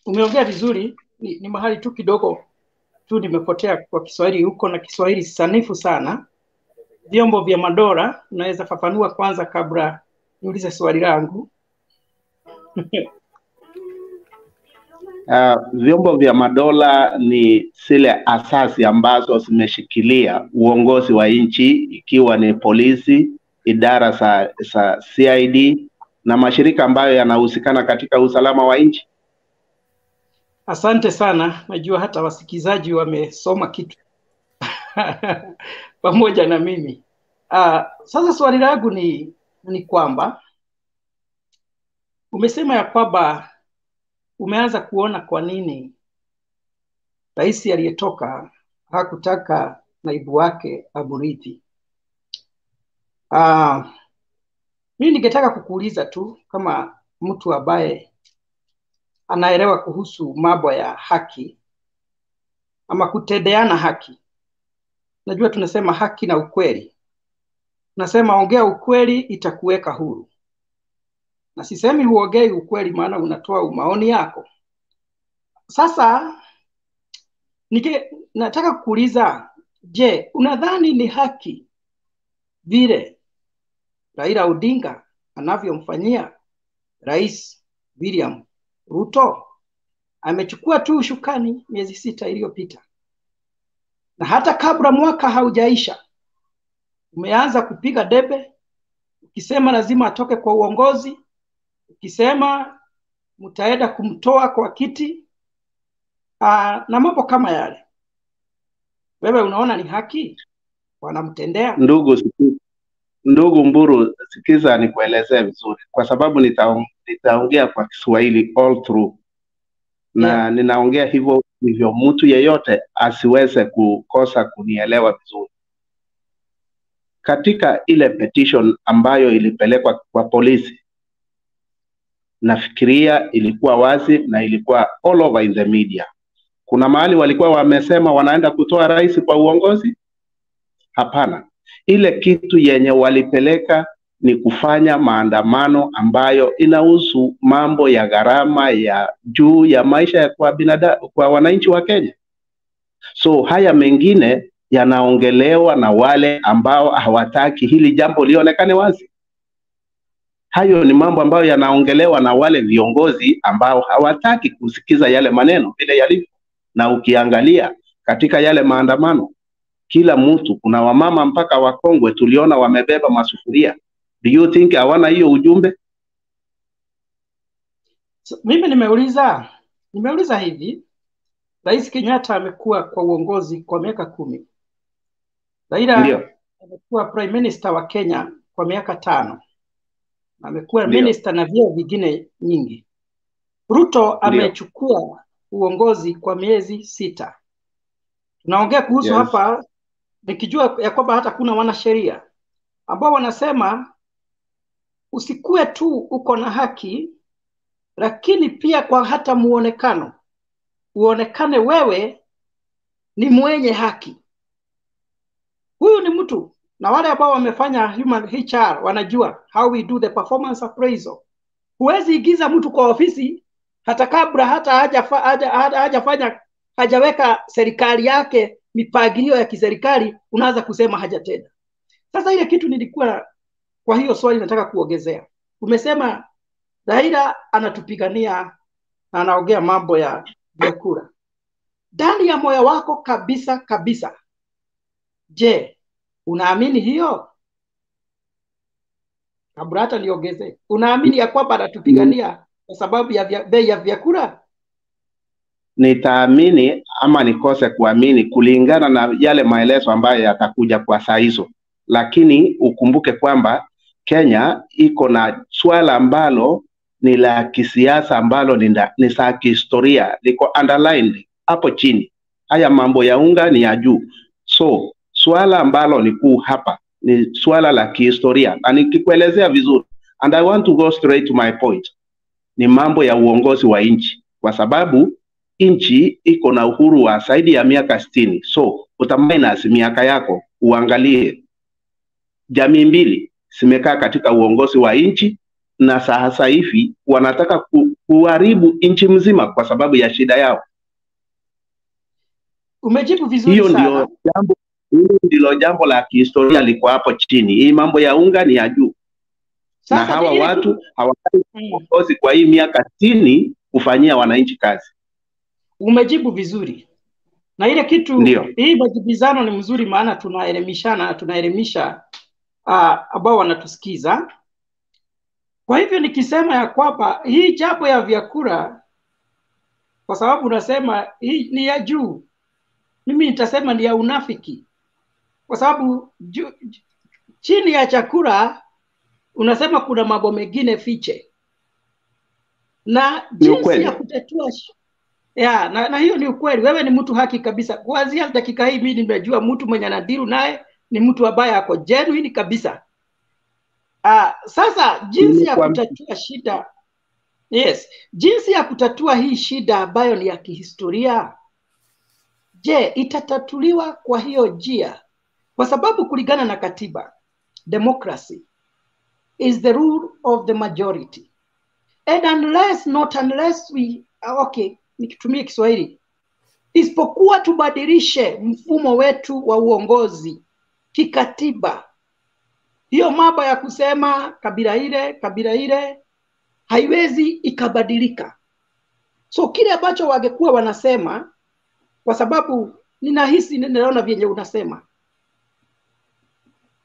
[SPEAKER 1] Umeongea vizuri, ni mahali tu kidogo tu nimepotea kwa Kiswahili. Huko na Kiswahili sanifu sana. Vyombo vya madola, unaweza fafanua kwanza kabla niulize swali langu?
[SPEAKER 6] Vyombo vya madola ni zile asasi ambazo zimeshikilia uongozi wa nchi, ikiwa ni polisi, idara za CID, na mashirika ambayo yanahusikana katika usalama wa nchi?
[SPEAKER 1] Asante sana, najua hata wasikizaji wamesoma kitu pamoja na mimi. Sasa swali langu ni kwamba umesema ya kwamba umeanza kuona kwa nini rais aliyetoka hakutaka naibu wake amrithi. Mimi ningetaka kukuuliza tu kama mtu ambaye anaelewa kuhusu mambo ya haki ama kutendeana haki. Najua tunasema haki na ukweli. Nasema ongea ukweli itakuweka huru. Na sisemi huongei ukweli maana unatoa maoni yako. Sasa nataka kukuuliza, je, unadhani ni haki vile Raila Odinga anavyomfanyia Rais William Ruto? Amechukua tu ushukani miezi 6 iliyopita. Na hata kabla mwaka haujaisha umeanza kupiga debe, ukisema lazima atoke kwa uongozi, ukisema mtaenda kumtoa kwa kiti, na mambo kama yale. Wewe unaona ni haki wanamtendea?
[SPEAKER 6] Ndugu Mburu, sikiza nikuelezee vizuri, kwa sababu nitaongea kwa Kiswahili all through. Na ninaongea hivyo mtu yeyote asiweze kukosa kunielewa vizuri. Katika ile petition ambayo ilipelekwa kwa polisi, nafikiria ilikuwa wazi na ilikuwa all over in the media. Kuna mahali walikuwa wamesema wanaenda kutoa rais kwa uongozi? Hapana. Ile kitu yenye walipeleka ni kufanya maandamano ambayo inahusu mambo ya gharama ya juu ya maisha ya kwa wananchi wa Kenya. So haya mengine yanaongelewa na wale ambao hawataki hili jambo lionekane wazi. Hayo ni mambo ambayo yanaongelewa na wale viongozi ambao hawataki kusikiza yale maneno vile yalivyo. Na ukiangalia katika yale maandamano, kila mtu, kuna wamama mpaka wakongwe tuliona wamebeba masufuria. Do you think hawana hiyo ujumbe?
[SPEAKER 1] Mimi nimeuliza hivi, Rais Kenyatta amekuwa kwa uongozi kwa miaka 10. Raila amekuwa prime minister wa Kenya kwa miaka 5. Amekuwa minister na vyeo vingine nyingi. Ruto amechukua uongozi kwa miezi 6. Tunaongea kuhusu hapa nikijua ya kwamba hata kuna wanasheria ambao wanasema usikue tu uko na haki, lakini pia kwa hata uonekane wewe ni mwenye haki. Huyu ni mtu, na wale ambao wamefanya human HR wanajua how we do the performance appraisal. Huwezi igiza mtu kwa ofisi hata kabla hajaweka serikali yake mipangilio ya kiserikali, unaanza kusema hajatenda. Sasa ile kitu nilikuwa kwa hiyo swali nataka kuongezea. Umesema Raila anatupigania na anaongea mambo ya vyakula. Ndani ya moyo wako kabisa, je, unaamini hiyo? Kabla hata niongeze, unaamini ya kwamba anatupigania kwa sababu ya bei ya vyakula?
[SPEAKER 6] Nitaamini ama nikose kuamini kulingana na yale maelezo ambayo yatakuja kwa saa hizo. Lakini ukumbuke kwamba Kenya iko na swala ambalo ni la kisiasa ambalo ni za kihistoria, liko underlined hapo chini. Haya mambo ya unga ni ya juu. So swala ambalo ni kuu hapa ni swala la kihistoria, na nikikuelezea vizuri, and I want to go straight to my point, ni mambo ya uongozi wa nchi, kwa sababu nchi iko na uhuru wa zaidi ya miaka 60. So utaminus miaka yako uangalie jamii mbili zimekaa katika uongozi wa nchi, na sasa hivi wanataka kuharibu nchi mzima kwa sababu ya shida yao.
[SPEAKER 1] Umejibu vizuri sana.
[SPEAKER 6] Hilo ndilo jambo la kihistoria liko hapo chini. Hii mambo ya unga ni ya juu. Na hawa watu hawataki uongozi kwa hii miaka 60 kufanyia wananchi kazi.
[SPEAKER 1] Umejibu vizuri. Na ile kitu hii majibizano ni mzuri, maana tunaelimishana, tunaelimisha ambao wanatusikiza. Kwa hivyo nikisema ya kwamba hii jambo ya vyakula, kwa sababu unasema hii ni ya juu, mimi nitasema ni ya unafiki, kwa sababu chini ya chakula unasema kuna mambo mengine fiche, na jinsi ya kutatua na hiyo ni ukweli. Wewe ni mtu haki kabisa. Kuanzia dakika hii mimi nimejua mtu mwenye anadiru naye ni mtu ambaye ako genuine kabisa. Sasa jinsi ya kutatua shida, jinsi ya kutatua hii shida ambayo ni ya kihistoria, je, itatatuliwa kwa hiyo njia? Kwa sababu kulingana na katiba, democracy is the rule of the majority, and unless we nikitumia Kiswahili, isipokuwa tubadilishe mfumo wetu wa uongozi kikatiba, hiyo mambo ya kusema kabila ile haiwezi ikabadilika. So kile ambacho wangekuwa wanasema, kwa sababu ninaona vyenye unasema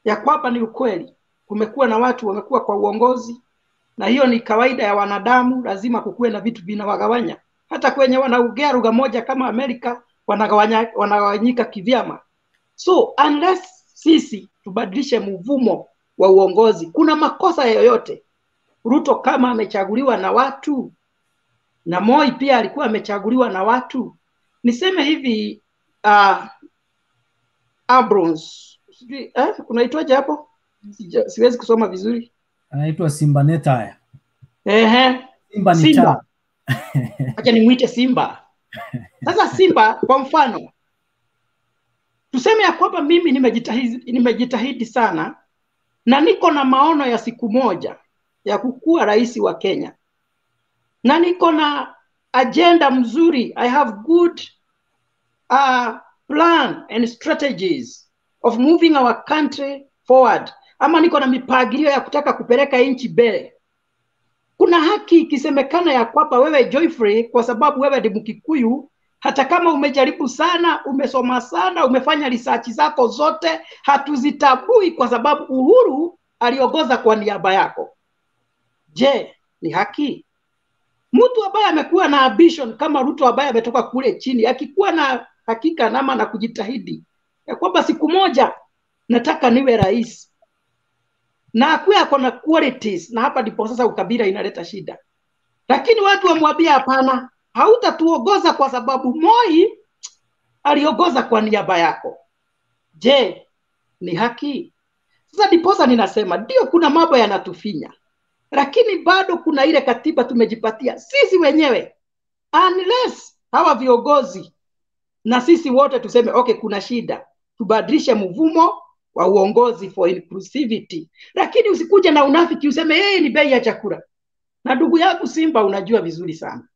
[SPEAKER 1] ya kwamba ni ukweli, kumekuwa na watu wamekuwa kwa uongozi, na hiyo ni kawaida ya wanadamu, lazima kukuwe na vitu vinawagawanya. Hata kwenye wanaongea lugha moja kama Amerika wanagawanyika kivyama. So unless sisi tubadilishe mvumo wa uongozi, kuna makosa yoyote. Ruto kama amechaguliwa na watu, na Moi pia alikuwa amechaguliwa na watu. Niseme hivi, Abrons, unaitwaje hapo? Siwezi kusoma vizuri.
[SPEAKER 5] Anaitwa Simba Netaya.
[SPEAKER 1] Simba ni Simba. Acha nimuite Simba. Sasa Simba, kwa mfano, tuseme ya kwamba mimi nimejitahidi sana na niko na maono ya siku moja ya kukua rais wa Kenya, na niko na agenda mzuri. I have good plan and strategies of moving our country forward, ama niko na mipangilio ya kutaka kupeleka nchi mbele. Kuna haki ikisemekana ya kwamba wewe Joyfrey, kwa sababu wewe ni Mkikuyu, hata kama umejaribu sana, umesoma sana, umefanya research zako zote, hatuzitabui kwa sababu Uhuru aliongoza kwa niaba yako. Je, ni haki? Mtu ambaye amekuwa na ambition kama Ruto ambaye ametoka kule chini, akikuwa na hakika nama na kujitahidi ya kwamba siku moja nataka niwe rais, na akuwe ako na qualities, na hapa ndipo sasa ukabila inaleta shida. Lakini watu wamwambia hapana, hautatuongoza kwa sababu Moi aliongoza kwa niaba yako. Je, ni haki? Sasa ndiposa ninasema ndio kuna mambo yanatufinya, lakini bado kuna ile katiba tumejipatia sisi wenyewe. Unless hawa viongozi na sisi wote tuseme okay, kuna shida, tubadilishe mvumo wa uongozi for inclusivity. Lakini usikuje na unafiki useme ni bei ya chakula. Na ndugu yangu Simba, unajua vizuri sana,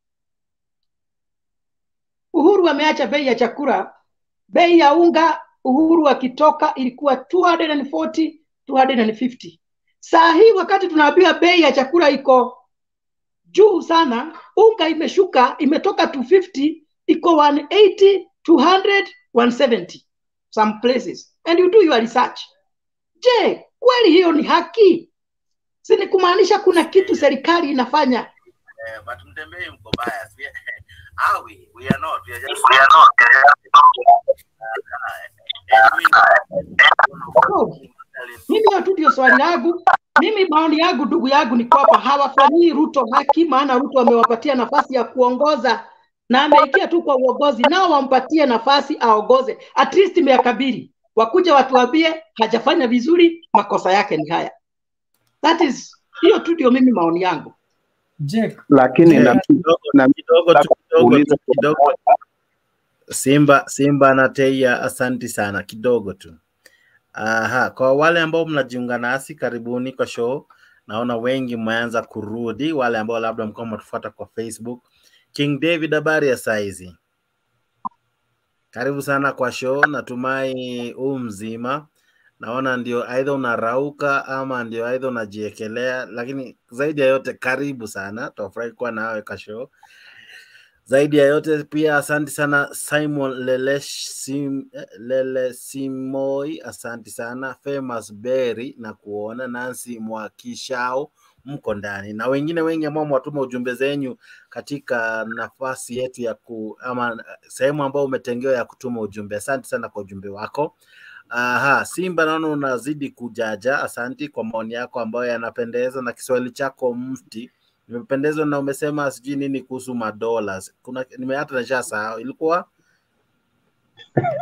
[SPEAKER 1] Uhuru ameacha bei ya chakula. Bei ya unga Uhuru akitoka ilikuwa 240, 250. Saa hii wakati tunaambiwa bei ya chakula iko juu sana, unga imeshuka, imetoka 250, iko 180, 200, 170 some places. And you do your research. Je, kweli hiyo ni haki? Si ni kumaanisha kuna kitu serikali inafanya?
[SPEAKER 2] But Mutembei mko bias. We are not. We are just
[SPEAKER 1] mimi tu ndio swali langu. Mimi maoni yangu ndugu yangu ni kwamba hawafanyii Ruto haki, maana Ruto amewapatia nafasi ya kuongoza na ameikia tu kwa uongozi, nao wampatie nafasi aongoze at least miaka 2. Wakuja watuambie hajafanya vizuri, makosa yake ni haya. That is, hiyo tu ndio mimi maoni yangu.
[SPEAKER 6] Lakini na
[SPEAKER 2] kidogo Simba na Teia, asante sana, kidogo tu. Kwa wale ambao mnajiunga nasi, karibuni kwa show. Naona wengi mmeanza kurudi, wale ambao labda mko mtufuata kwa Facebook. King David, habari ya saizi? Karibu sana kwa show, natumai mzima. Naona ndio aidha unarauka ama ndio aidha unajiekelea, lakini zaidi ya yote karibu sana. Tutafurahi kuwa nawe kwa show. Zaidi ya yote pia asante sana Simon Lele Simoi, asante sana Famous Berry na kuona Nancy Mwakishao, mko ndani, na wengine wengi ambao mwatuma ujumbe zenyu katika nafasi yetu ya ama sehemu ambao umetengewa ya kutuma ujumbe. Asante sana kwa ujumbe wako. Aha, Simba naona unazidi kujaja. Asanti kwa maoni yako ambayo yanapendeza, na Kiswahili chako mufti nimependezwa, na umesema sijui nini kuhusu madola. Kuna hata nishasahau ilikuwa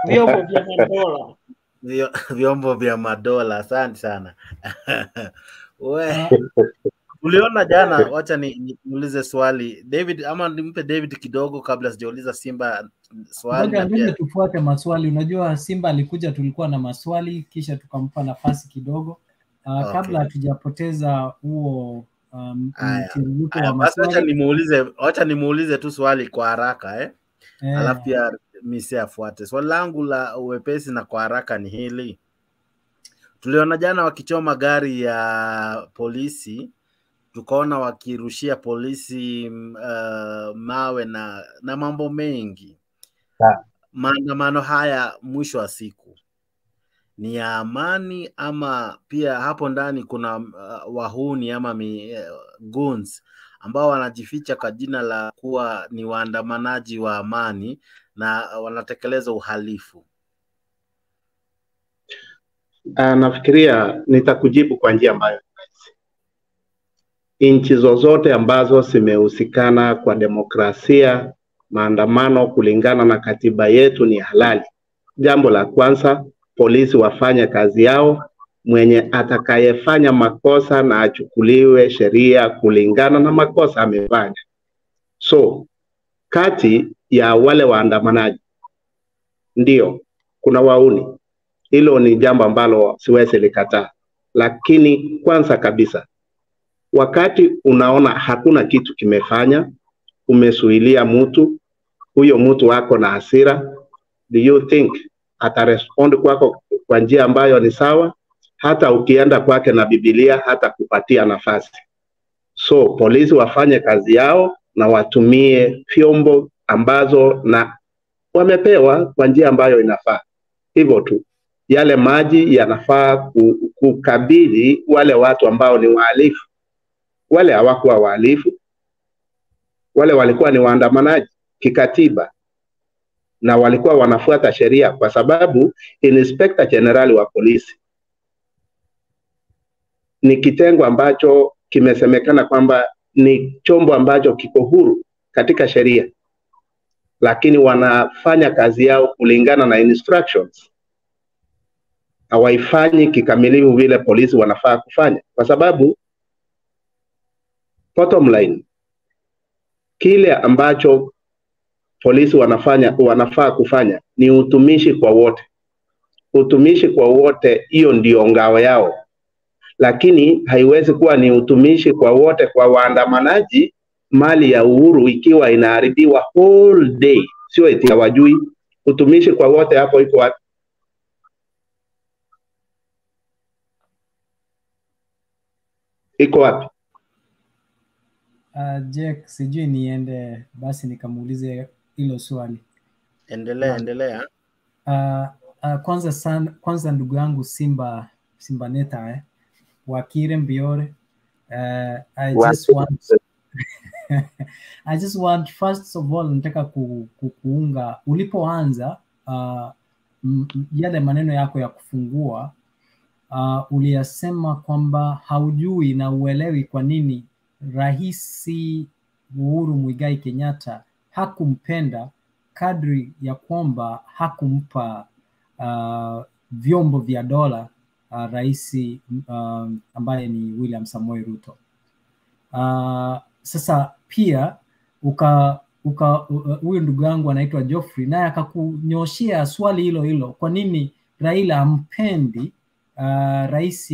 [SPEAKER 1] vyombo vya madola.
[SPEAKER 2] Vyombo vya madola. Asante sana. Uliona jana, wacha niulize swali David, ama nimpe David kidogo kabla sijauliza Simba swali.
[SPEAKER 5] Ngoja tufuate maswali. Unajua Simba alikuja, tulikuwa na maswali kisha tukampa nafasi kidogo. Kabla hatujapoteza huo mtiririko wa maswali.
[SPEAKER 2] Wacha nimuulize tu swali kwa haraka alafu pia mimi afuate. Swali langu la uwepesi na kwa haraka ni hili. Tuliona jana wakichoma gari ya polisi, tukaona wakirushia polisi mawe na mambo mengi. Maandamano haya mwisho wa siku ni ya amani, ama pia hapo ndani kuna wahuni ama goons ambao wanajificha kwa jina la kuwa ni waandamanaji wa amani na wanatekeleza uhalifu?
[SPEAKER 6] Nafikiria nitakujibu kwa njia ambayo nchi zozote ambazo zimehusikana kwa demokrasia, maandamano kulingana na katiba yetu ni halali. Jambo la kwanza, polisi wafanye kazi yao, mwenye atakayefanya makosa na achukuliwe sheria kulingana na makosa amefanya. So, kati ya wale waandamanaji ndio kuna wauni, hilo ni jambo ambalo siwezi likataa. Lakini kwanza kabisa, wakati unaona hakuna kitu kimefanya, umesuilia mtu, huyo mtu wako na hasira, do you think atarespond kwako kwa njia ambayo ni sawa? Hata ukienda kwake na Biblia hata kupatia nafasi. So polisi wafanye kazi yao na watumie vyombo ambazo na wamepewa kwa njia ambayo inafaa. Hivyo tu. Yale maji yanafaa kukabidhi wale watu ambao ni wahalifu. Wale hawakuwa wahalifu, wale walikuwa ni waandamanaji kikatiba na walikuwa wanafuata sheria, kwa sababu Inspector General wa polisi ni kitengo ambacho kimesemekana kwamba ni chombo ambacho kiko huru katika sheria, lakini wanafanya kazi yao kulingana na instructions. Hawaifanyi kikamilifu vile polisi wanafaa kufanya, kwa sababu bottom line, kile ambacho polisi wanafaa kufanya ni utumishi kwa wote. Utumishi kwa wote, hiyo ndio ngao yao. Lakini haiwezi kuwa ni utumishi kwa wote kwa waandamanaji, mali ya Uhuru ikiwa inaharibiwa whole day. Sio eti hawajui. Utumishi kwa wote hapo iko wapi? Iko wapi?
[SPEAKER 5] Jack, sijui niende basi nikamuulize hilo swali.
[SPEAKER 2] Endelea.
[SPEAKER 5] Kwanza ndugu yangu Simba Neta Wakire Mbiore, I just want first of all nataka kuunga ulipoanza yale maneno yako ya kufungua, uliyasema kwamba haujui na uelewi kwa nini Rais Uhuru Muigai Kenyatta hakumpenda kadri ya kwamba hakumpa vyombo vya dola rais ambaye ni William Samoei Ruto. Sasa pia huyu ndugu yangu anaitwa Geoffrey naye akakunyoshia swali hilo, kwa nini Raila ampendi rais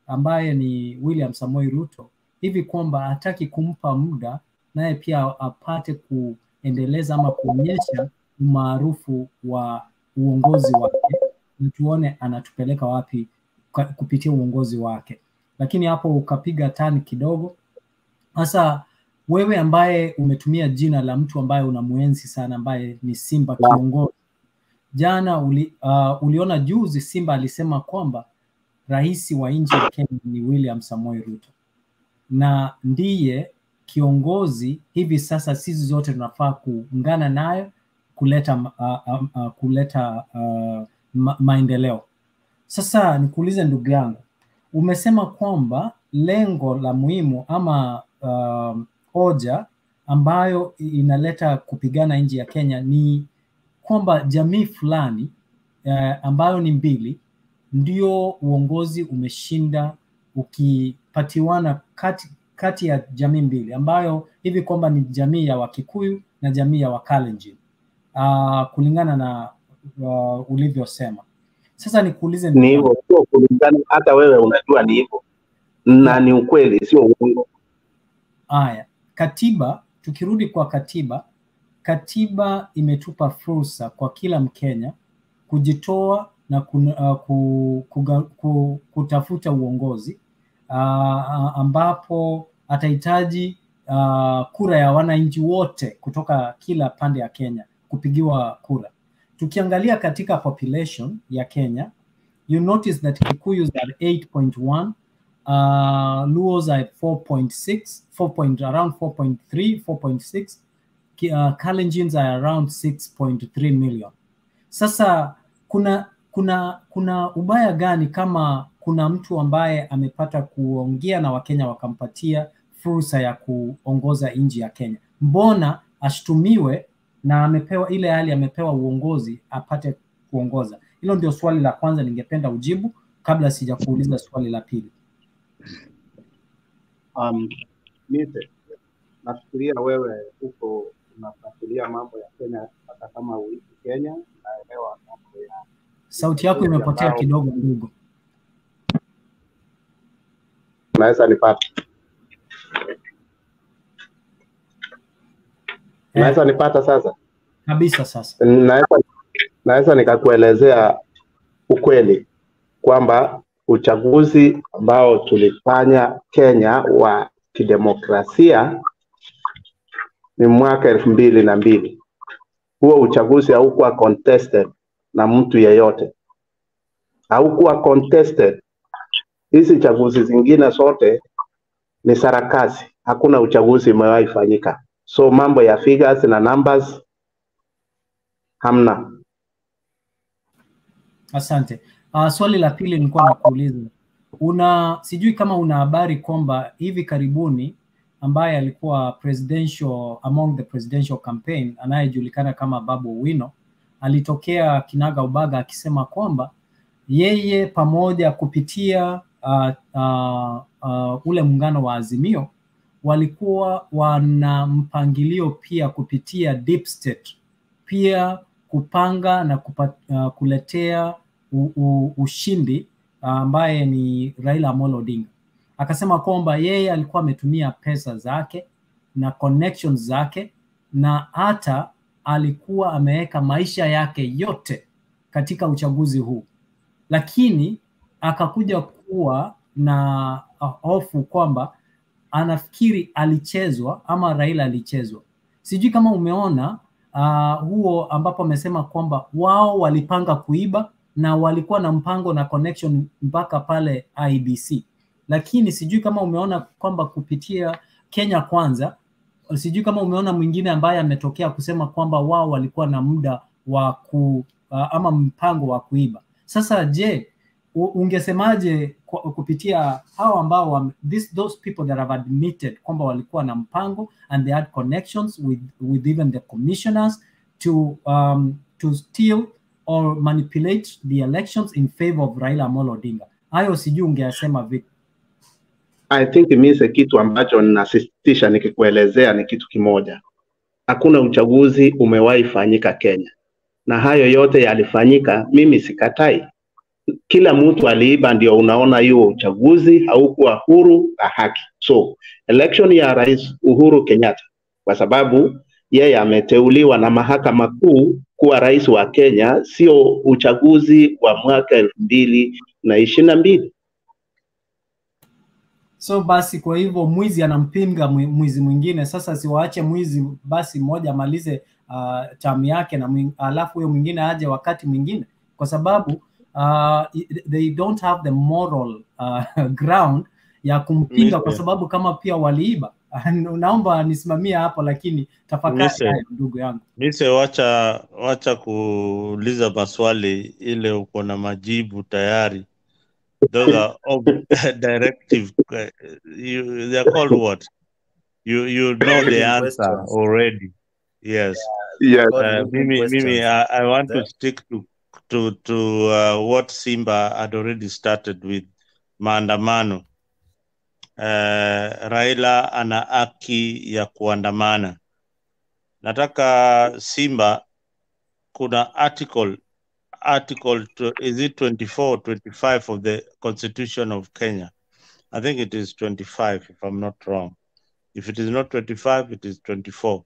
[SPEAKER 5] ambaye ni William Samoei Ruto, hivi kwamba hataki kumpa muda naye pia apate kuendeleza ama kuonyesha umaarufu wa uongozi wake, tuone anatupeleka wapi kupitia uongozi wake. Lakini hapo ukapiga tani kidogo. Sasa wewe ambaye umetumia jina la mtu ambaye unamuenzi sana, ambaye ni Simba kiongozi, jana uliona juzi Simba alisema kwamba rais wa nchi ya Kenya ni William Samoei Ruto, na ndiye kiongozi hivi sasa. Sisi zote tunafaa kuungana nayo kuleta maendeleo. Sasa nikuulize ndugu yangu, umesema kwamba lengo la muhimu ama hoja ambayo inaleta kupigana nchi ya Kenya ni kwamba jamii fulani ambayo ni mbili ndio uongozi umeshinda ukipatiwana kati ya jamii mbili ambayo hivi kwamba ni jamii ya Wakikuyu na jamii ya Wakalenjin, kulingana na ulivyosema. Sasa nikuulize,
[SPEAKER 6] ni hivyo, sio kulingana, hata wewe unajua ni hivyo na ni ukweli, sio uongo.
[SPEAKER 5] Haya, katiba, tukirudi kwa katiba imetupa fursa kwa kila Mkenya kujitoa na kutafuta uongozi ambapo atahitaji kura ya wananchi wote kutoka kila pande ya Kenya kupigiwa kura. Tukiangalia katika population ya Kenya, you notice that Kikuyus are 8.1, Luos are 4.6, around 4.3, 4.6, Kalenjins are around 6.3 million. Sasa kuna ubaya gani kama kuna mtu ambaye amepata kuongea na Wakenya wakampatia fursa ya kuongoza nchi ya Kenya? Mbona ashtumiwe na amepewa ile hali, amepewa uongozi apate kuongoza? Hilo ndio swali la kwanza ningependa ujibu kabla sija kuuliza swali la pili.
[SPEAKER 6] Mite, nafikiria wewe uko unafuatilia mambo ya Kenya, hata kama uishi Kenya, naelewa mambo ya...
[SPEAKER 5] Sauti yako imepotea kidogo ndugu.
[SPEAKER 6] Naweza nipata? Naweza nipata sasa?
[SPEAKER 5] Kabisa sasa.
[SPEAKER 6] Naweza nikakuelezea ukweli kwamba uchaguzi ambao tulifanya Kenya wa kidemokrasia ni mwaka 2002. Huo uchaguzi haukuwa contested na mtu yeyote. Haukuwa contested. Hizi chaguzi zingine zote ni sarakasi. Hakuna uchaguzi umewahi fanyika. So mambo ya figures na numbers hamna.
[SPEAKER 5] Asante. Swali la pili nilikuwa nakuuliza. Sijui kama una habari kwamba hivi karibuni ambaye alikuwa among the presidential campaign anayejulikana kama Babu Owino alitokea kinaga ubaga akisema kwamba yeye pamoja kupitia ule muungano wa Azimio walikuwa wana mpangilio pia kupitia deep state pia kupanga na kuletea ushindi ambaye ni Raila Amolo Odinga. Akasema kwamba yeye alikuwa ametumia pesa zake na connections zake na hata alikuwa ameweka maisha yake yote katika uchaguzi huu, lakini akakuja kuwa na hofu kwamba anafikiri alichezwa ama Raila alichezwa. Sijui kama umeona huo ambapo amesema kwamba wao walipanga kuiba na walikuwa na mpango na connection mpaka pale IBC. Lakini sijui kama umeona kwamba kupitia Kenya Kwanza, sijui kama umeona mwingine ambaye ametokea kusema kwamba wao walikuwa na muda wa ama mpango wa kuiba. Sasa je, ungesemaje kupitia hao ambao those people that have admitted kwamba walikuwa na mpango and they had connections with even the commissioners to steal or manipulate the elections in favor of Raila Amolo Odinga? Hayo sijui ungeasema vipi?
[SPEAKER 6] I think mimi kitu ambacho ninasisitiza nikikuelezea ni kitu kimoja. Hakuna uchaguzi umewahi fanyika Kenya. Na hayo yote yalifanyika, mimi sikatai. Kila mtu aliiba, ndio unaona hiyo uchaguzi haukuwa huru na haki. So, election ya Rais Uhuru Kenyatta, kwa sababu yeye ameteuliwa na mahakama kuu kuwa rais wa Kenya, sio uchaguzi wa mwaka 2022.
[SPEAKER 5] So basi kwa hivyo mwizi anampinga mwizi mwingine. Sasa siwaache mwizi basi mmoja amalize term yake na alafu huyo mwingine aje wakati mwingine, kwa sababu they don't have the moral ground ya kumpinga kwa sababu kama pia waliiba. Naomba nisimamia hapo, lakini tafakari hayo ndugu yangu.
[SPEAKER 3] Mise, wacha kuuliza maswali ile uko na majibu tayari. Those are directive. They are called what? You know the answer questions already. Yes.
[SPEAKER 6] Yes.
[SPEAKER 3] Mimi, I want to stick to what Simba had already started with, maandamano. Raila ana haki ya kuandamana. Nataka Simba, kuna article is it 24 25 of the Constitution of Kenya? I think it is 25 if I'm not wrong. If it is not 25, it is 24.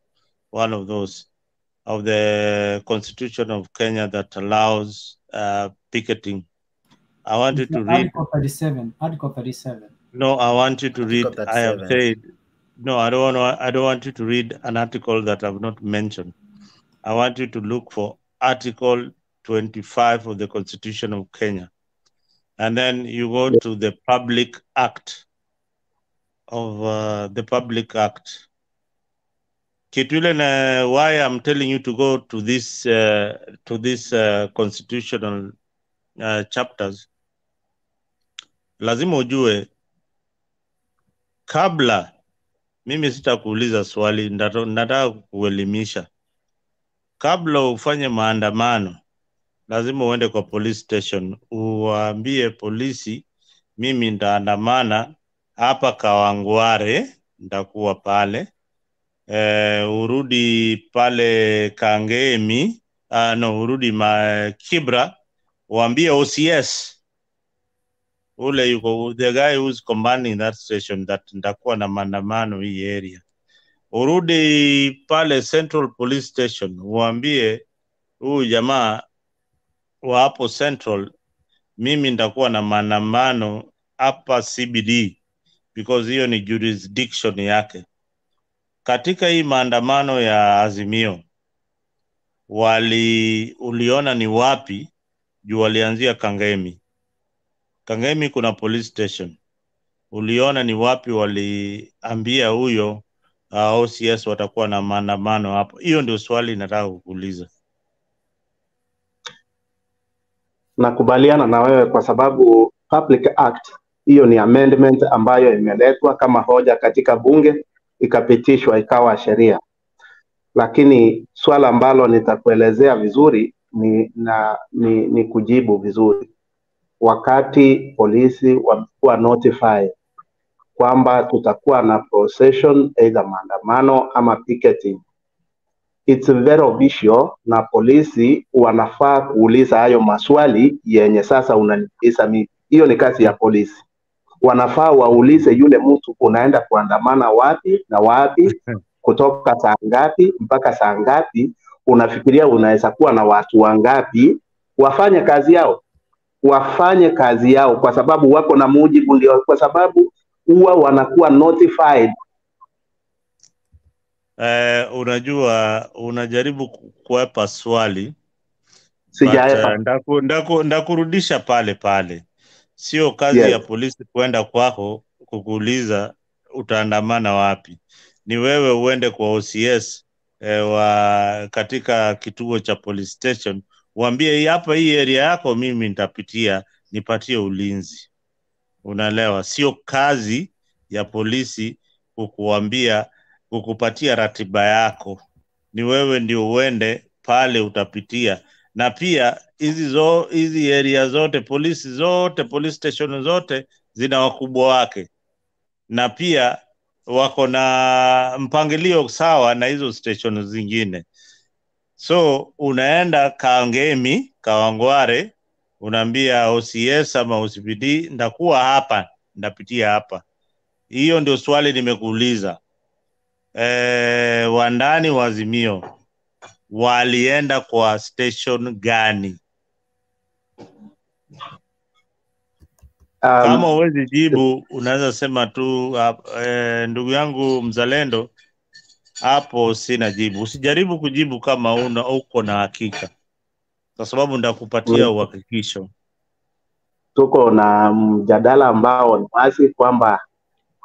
[SPEAKER 3] One of those of the Constitution of Kenya that allows picketing. I want you to read
[SPEAKER 5] Article 37. Article 37.
[SPEAKER 3] No, I want you to read. 37. I have said no. I don't want you to read an article that I've not mentioned. I want you to look for Article 25 of the Constitution of Kenya, and then you go to the Public Act of the Public Act. Kitule, why I'm telling you to go to this constitutional chapters, lazima ujue kabla. Mimi sitakuuliza swali, nataka kuelimisha. Kabla ufanye maandamano, lazima uende kwa police station, uwaambie polisi, mimi nitaandamana hapa Kawangware, nitakuwa pale. Urudi pale Kangemi, urudi Kibra, uambie OCS ule yuko, the guy who's commanding that station, that nitakuwa na maandamano hii area. Urudi pale Central Police Station, uambie huyu jamaa wa hapo Central, mimi nitakuwa na maandamano hapa CBD, because hiyo ni jurisdiction yake. Katika hii maandamano ya Azimio, uliona ni wapi? Juu walianzia Kangemi. Kangemi kuna police station. Uliona ni wapi waliambia huyo OCS watakuwa na maandamano hapo? Hiyo ndio swali nataka kukuuliza.
[SPEAKER 6] Nakubaliana na wewe kwa sababu Public Act hiyo ni amendment ambayo imeletwa kama hoja katika bunge, ikapitishwa ikawa sheria. Lakini swala ambalo nitakuelezea vizuri ni kujibu vizuri. Wakati polisi wamekuwa notified kwamba tutakuwa na procession, either maandamano ama picketing, it's very official, na polisi wanafaa kuuliza hayo maswali yenye sasa unaniuliza mimi. Hiyo ni kazi ya polisi. Wanafaa waulize yule mtu, unaenda kuandamana wapi na wapi, kutoka saa ngapi mpaka saa ngapi, unafikiria unaweza kuwa na watu wangapi. Wafanye kazi yao kwa sababu wako na mujibu, ndio kwa sababu huwa wanakuwa notified.
[SPEAKER 3] Unajua, unajaribu kuepa swali.
[SPEAKER 6] Sijaepa.
[SPEAKER 3] Ndakurudisha pale. Sio kazi ya polisi kwenda kwako kukuuliza utaandamana wapi. Ni wewe uende kwa OCS katika kituo cha police station, uambie hapa hii area yako mimi nitapitia, nipatie ulinzi. Unaelewa? Sio kazi ya polisi kukuambia, kukupatia ratiba yako. Ni wewe ndio uende pale utapitia. Na pia hizi area zote, police station zote zina wakubwa wake, na pia wako na mpangilio sawa na hizo station zingine. So unaenda Kangemi, Kawangware, unaambia OCS ama OCPD, ndakuwa hapa, ndapitia hapa. Hiyo ndio swali nimekuuliza. Wandani wa Azimio walienda kwa station gani? Kama huwezi jibu, unaweza sema tu ndugu yangu mzalendo, hapo sina jibu. Usijaribu kujibu kama uko na hakika, kwa sababu ndakupatia uhakikisho.
[SPEAKER 6] tuko na mjadala ambao ni wazi kwamba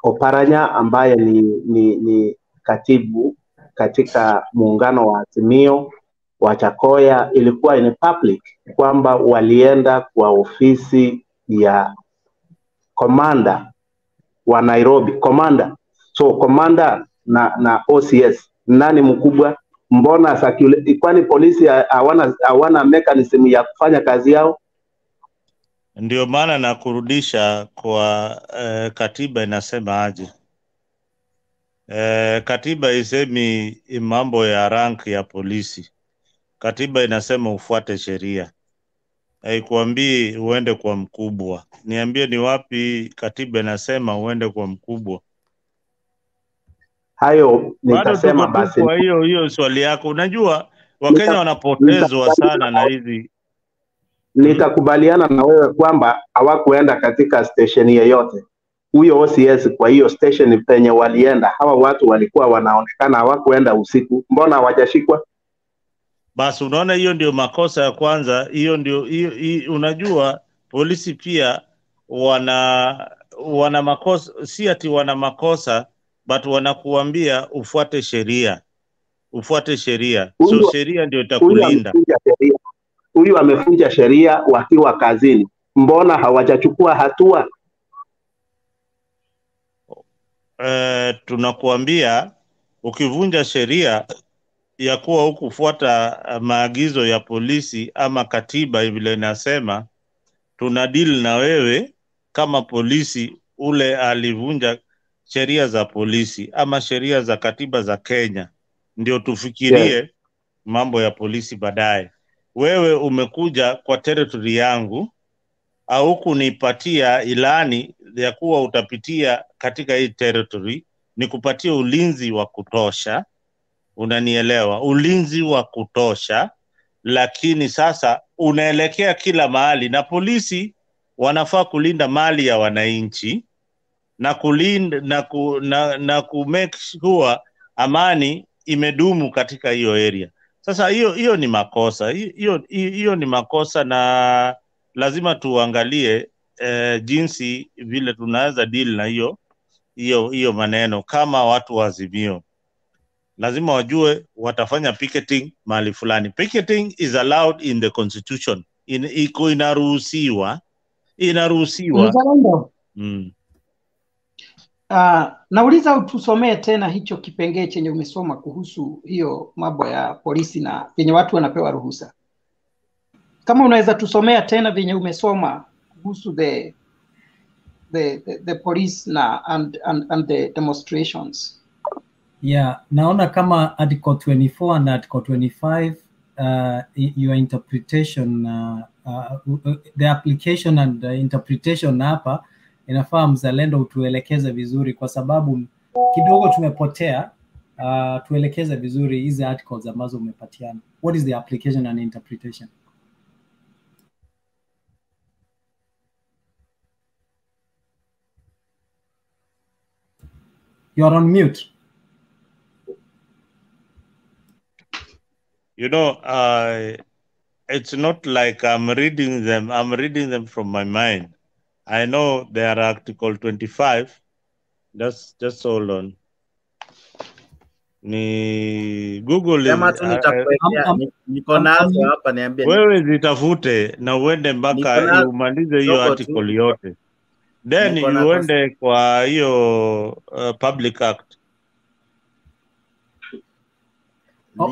[SPEAKER 6] Oparanya ambaye ni katibu katika muungano wa Azimio wa Chakoya, ilikuwa in public kwamba walienda kwa ofisi ya komanda wa Nairobi. Komanda na OCS, nani mkubwa? Mbona kwani polisi hawana mechanism ya kufanya kazi yao?
[SPEAKER 3] Ndio maana na kurudisha kwa katiba inasema aje. Katiba isemi mambo ya rank ya polisi. Katiba inasema ufuate sheria. Haikuambii uende kwa mkubwa. Niambie ni wapi katiba inasema uende kwa mkubwa?
[SPEAKER 6] Hayo nitasema basi.
[SPEAKER 3] Kwa hiyo swali yako, unajua Wakenya wanapotezwa sana na hizi.
[SPEAKER 6] Nitakubaliana na wewe kwamba hawakuenda katika station yeyote. Huyo OCS kwa hiyo station penye walienda, hawa watu walikuwa wanaonekana hawakuenda usiku. Mbona hawajashikwa?
[SPEAKER 3] Basi unaona, hiyo ndio makosa ya kwanza. Hiyo ndio unajua polisi pia wana makosa, si ati wana makosa, but wanakuambia ufuate sheria. Ufuate sheria. So sheria ndio itakulinda.
[SPEAKER 6] Huyu amefunja sheria wakiwa kazini. Mbona hawajachukua hatua?
[SPEAKER 3] Tunakuambia ukivunja sheria ya kuwa hukufuata maagizo ya polisi ama katiba vile inasema, tuna deal na wewe kama polisi ule alivunja sheria za polisi ama sheria za katiba za Kenya, ndio tufikirie mambo ya polisi baadaye. Wewe umekuja kwa territory yangu au kunipatia ilani ya kuwa utapitia katika hii territory, ni kupatia ulinzi wa kutosha. Unanielewa? Ulinzi wa kutosha, lakini sasa unaelekea kila mahali, na polisi wanafaa kulinda mali ya wananchi na kulinda na ku make sure amani imedumu katika hiyo area. Sasa hiyo ni makosa. Hiyo ni makosa, na lazima tuangalie jinsi vile tunaweza deal na hiyo maneno. Kama watu wa Azimio lazima wajue watafanya picketing mahali fulani. Picketing is allowed in the constitution. Inaruhusiwa.
[SPEAKER 1] Nauliza utusomee tena hicho kipengee chenye umesoma kuhusu hiyo mambo ya polisi na venye watu wanapewa ruhusa. Kama unaweza tusomea tena venye umesoma kuhusu the police na and the demonstrations.
[SPEAKER 5] Yeah, naona kama Article 24 and Article 25, your interpretation, the application and the interpretation hapa inafaa mzalendo utuelekeze vizuri, kwa sababu kidogo tumepotea. Tuelekeze vizuri hizi articles ambazo umepatiana. What is the application and interpretation? You're on mute.
[SPEAKER 3] You know, it's not like I'm reading them. I'm reading them from my mind. I know they are Article 25. Just hold on. Ni Google
[SPEAKER 2] niko nazo hapa, niambie.
[SPEAKER 3] Wewe zitafute na uende mpaka umalize hiyo article yote. Then you uende kwa hiyo Public Act.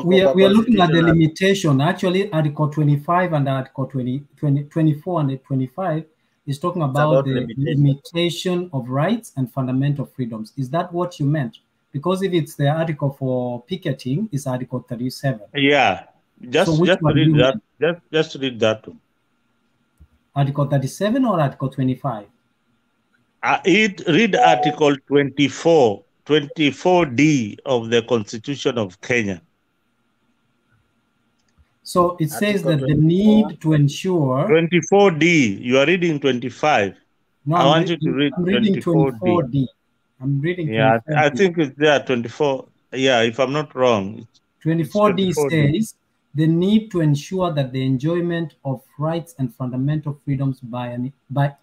[SPEAKER 5] We are looking at the limitation. Actually, Article 25 and Article 24 and 25 is talking about the limitation of rights and fundamental freedoms. Is that what you meant? Because if it's the article for picketing, it's Article 37.
[SPEAKER 3] Yeah, just read that. Just read that one.
[SPEAKER 5] Article 37 or Article 25?
[SPEAKER 3] Read Article 24D of the Constitution of Kenya.
[SPEAKER 5] So it says that the need to ensure...
[SPEAKER 3] 24D, you are reading 25.
[SPEAKER 5] No,
[SPEAKER 3] I want you to read
[SPEAKER 5] 24D. I'm reading 24D.
[SPEAKER 3] I think it's there, 24. Yeah, if I'm not wrong.
[SPEAKER 5] 24D says the need to ensure that the enjoyment of rights and fundamental freedoms by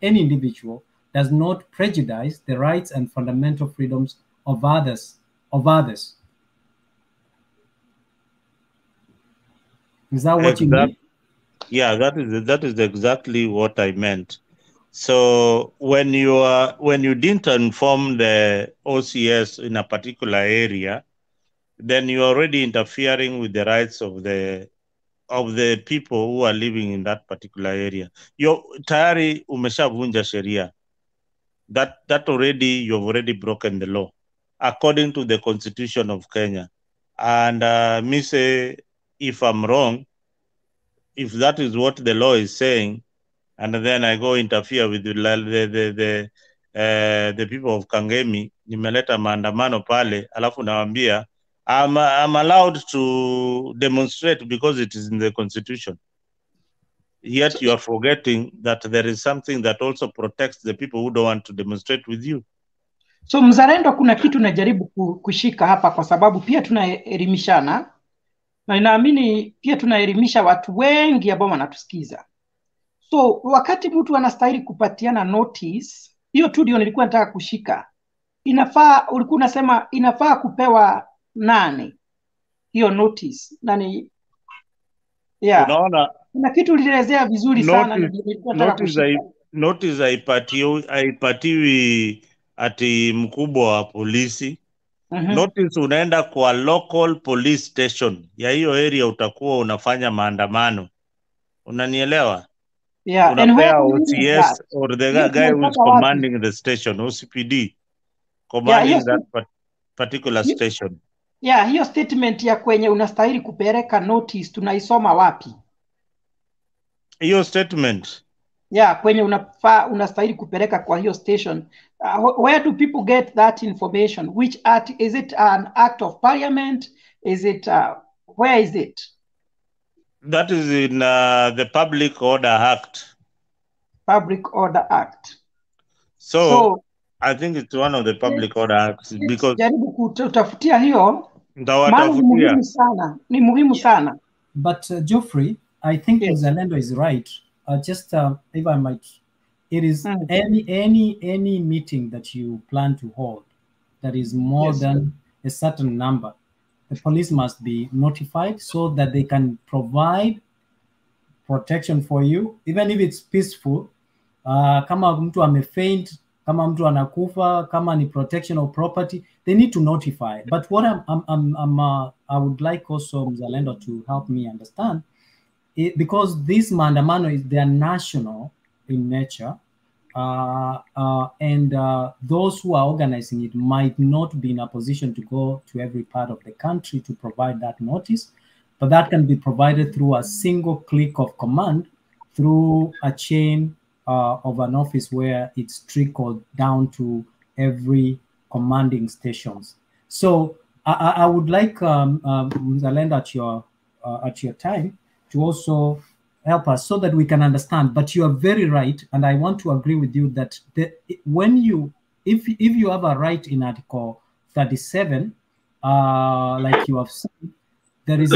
[SPEAKER 5] any individual does not prejudice the rights and fundamental freedoms of others. Is that what you mean?
[SPEAKER 3] Yeah, that is exactly what I meant. So when you didn't inform the OCS in a particular area, then you're already interfering with the rights of the people who are living in that particular area. You're tayari umeshavunja sheria. That already, you've already broken the law according to the Constitution of Kenya. And me say, if I'm wrong, if that is what the law is saying, and then I go interfere with the people of Kangemi, nimeleta maandamano pale, alafu nawambia, I'm allowed to demonstrate because it is in the Constitution. Yet you are forgetting that there is something that also protects the people who don't want to demonstrate with you.
[SPEAKER 1] So mzalendo, kuna kitu najaribu kushika hapa, kwa sababu pia tunaelimishana na ninaamini pia tunaelimisha watu wengi ambao wanatusikiza. So wakati mtu anastahili kupatiana notice, hiyo tu ndio nilikuwa nataka kushika. Inafaa, ulikuwa unasema inafaa kupewa nani hiyo notice? Nani? Yeah.
[SPEAKER 3] Unaona,
[SPEAKER 1] kuna kitu ulielezea vizuri sana, nilikuwa nataka kushika.
[SPEAKER 3] Notice haipatiwi ati mkubwa wa polisi. Notice unaenda kwa local police station ya hiyo area, utakuwa unafanya maandamano. Unanielewa?
[SPEAKER 1] Yeah,
[SPEAKER 3] unapea OCS or the guy who is commanding the station, OCPD commanding that particular station.
[SPEAKER 1] Yeah, hiyo statement ya kwenye unastahili kupeleka notice tunaisoma wapi?
[SPEAKER 3] Hiyo statement?
[SPEAKER 1] Yeah, kwenye unastahili kupeleka kwa hiyo station. Where do people get that information? Which act? Is it an act of parliament? Is it where is it?
[SPEAKER 3] That is in the Public Order Act.
[SPEAKER 1] Public Order Act.
[SPEAKER 3] So I think it's one of the Public Order Acts because
[SPEAKER 1] jaribu kutafutia hiyo, maana ni muhimu sana. Ni muhimu sana.
[SPEAKER 5] But Geoffrey, I think Mzalendo is right. Just if I might, it is any meeting that you plan to hold that is more than a certain number, the police must be notified so that they can provide protection for you, even if it's peaceful. Kama mtu amefaint, kama mtu anakufa, kama ni protection of property, they need to notify. But what I would like also Mzalendo to help me understand, because this maandamano they are national in nature, and those who are organizing it might not be in a position to go to every part of the country to provide that notice, but that can be provided through a single click of command through a chain of an office where it's trickled down to every commanding stations. So I would like Mzalendo at your time to also help us so that we can understand. But you are very right, and I want to agree with you that if you have a right in Article 37, like you have said, there is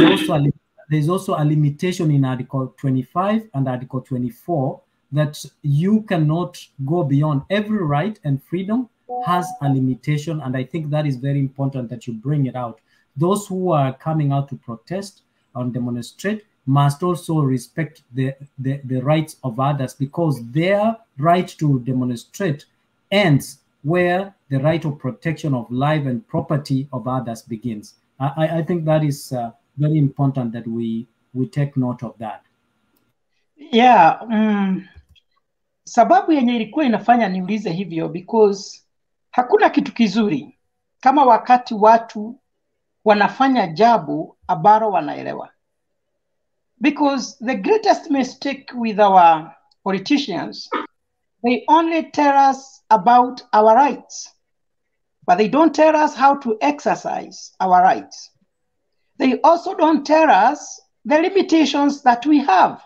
[SPEAKER 5] also a limitation in Article 25 and Article 24 that you cannot go beyond. Every right and freedom has a limitation, and I think that is very important that you bring it out. Those who are coming out to protest and demonstrate must also respect the rights of others, because their right to demonstrate ends where the right of protection of life and property of others begins. I think that is very important that we take note of that.
[SPEAKER 1] Yeah, sababu yenye ilikuwa inafanya niulize hivyo, because hakuna kitu kizuri kama wakati watu wanafanya jambo ambalo wanaelewa. Because the greatest mistake with our politicians, they only tell us about our rights, but they don't tell us how to exercise our rights. They also don't tell us the limitations that we have,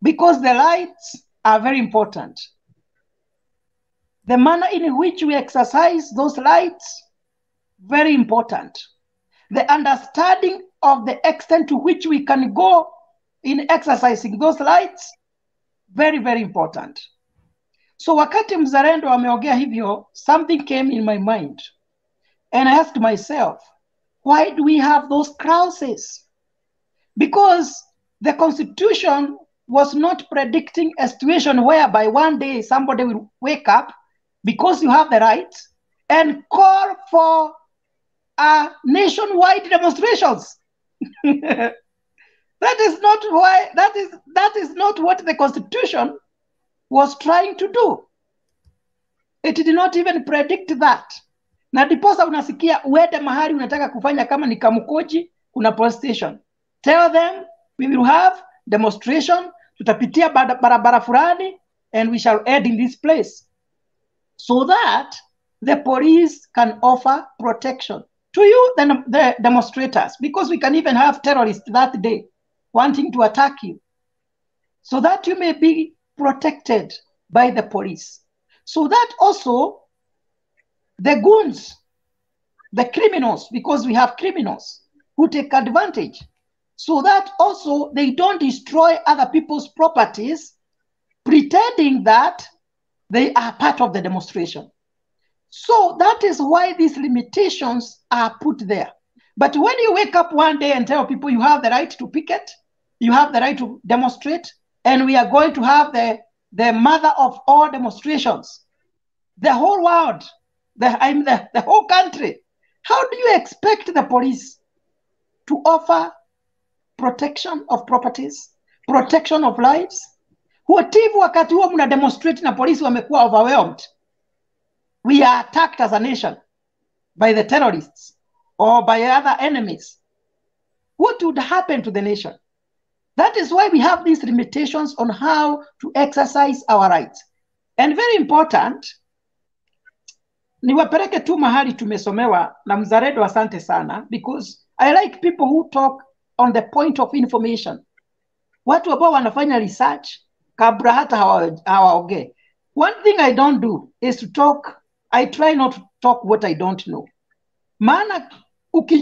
[SPEAKER 1] because the rights are very important. The manner in which we exercise those rights, very important. the understanding of the extent to which we can go in exercising those rights, very, very important. So wakati mzalendo ameongea hivyo, something came in my mind. And I asked myself, why do we have those clauses? Because the Constitution was not predicting a situation whereby one day somebody will wake up because you have the right and call for nationwide demonstrations. That is not why, that is not what the Constitution was trying to do. It did not even predict that. Na diposa unasikia uende mahali unataka kufanya kama ni Kamukoji, kuna police station. Tell them we will have demonstration, tutapitia barabara fulani, and we shall end in this place. So that the police can offer protection to you, the demonstrators, because we can even have terrorists that day wanting to attack you, so that you may be protected by the police. So that also the goons, the criminals, because we have criminals who take advantage, so that also they don't destroy other people's properties, pretending that they are part of the demonstration. So that is why these limitations are put there. But when you wake up one day and tell people you have the right to picket, you have the right to demonstrate, and we are going to have the mother of all demonstrations, the whole world, the whole country, how do you expect the police to offer protection of properties, protection of lives? What if wakati huo mna demonstrate na polisi wamekuwa overwhelmed? We are attacked as a nation by the terrorists or by other enemies. What would happen to the nation? That is why we have these limitations on how to exercise our rights. And very important, niwapeleke tu mahali tumesomewa na mzalendo, asante sana, because I like people who talk on the point of information. Watu ambao wanafanya research kabla hata hawaongee. One thing I don't do is to talk, I try not to talk what I don't know. Maana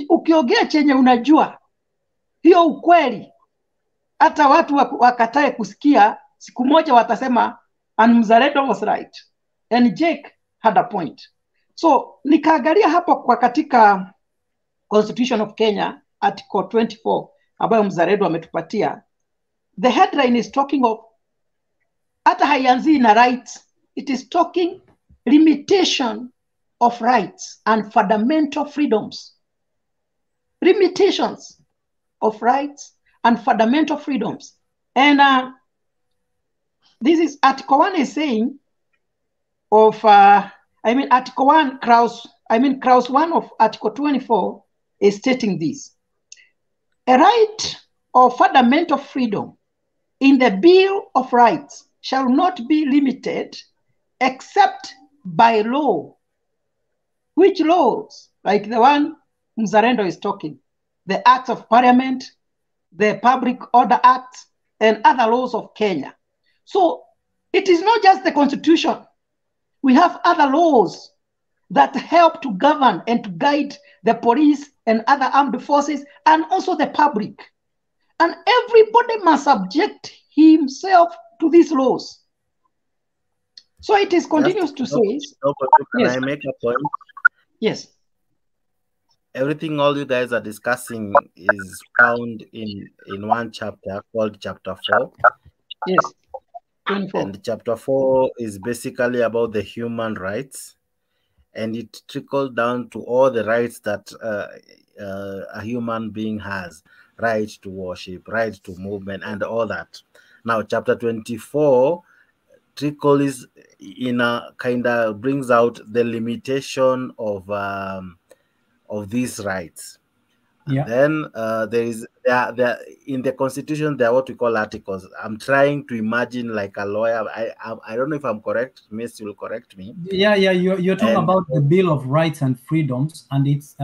[SPEAKER 1] ukiongea chenye unajua, hiyo ukweli, hata watu wakatae kusikia, siku moja watasema, and mzalendo was right. And Jake had a point. So nikaangalia hapo kwa katika Constitution of Kenya, Article 24, ambayo mzalendo ametupatia. The headline is talking of, hata haianzi na rights, it is talking limitation of rights and fundamental freedoms. Limitations of rights and fundamental freedoms. And this is Article 1 is saying of, Article 1, Clause 1 of Article 24 is stating this. A right or fundamental freedom in the Bill of Rights shall not be limited except by law. Which laws? Like the one Mzalendo is talking, the Acts of Parliament, the Public Order Act, and other laws of Kenya. So it is not just the Constitution. We have other laws that help to govern and to guide the police and other armed forces, and also the public. And everybody must subject himself to these laws. So it is continuous to say.
[SPEAKER 2] Can I make a point?
[SPEAKER 1] Yes.
[SPEAKER 2] Everything all you guys are discussing is found in one chapter called chapter 4.
[SPEAKER 1] Yes. 24.
[SPEAKER 2] And chapter 4 is basically about the human rights, and it trickles down to all the rights that a human being has: right to worship, right to movement, and all that. Now, chapter 24 trickles in a kind of brings out the limitation of these rights.
[SPEAKER 5] Yeah.
[SPEAKER 2] Then there in the Constitution there are what we call articles. I'm trying to imagine like a lawyer. I don't know if I'm correct. Miss, you will correct me.
[SPEAKER 5] Yeah. You're talking about the Bill of Rights and Freedoms, and it's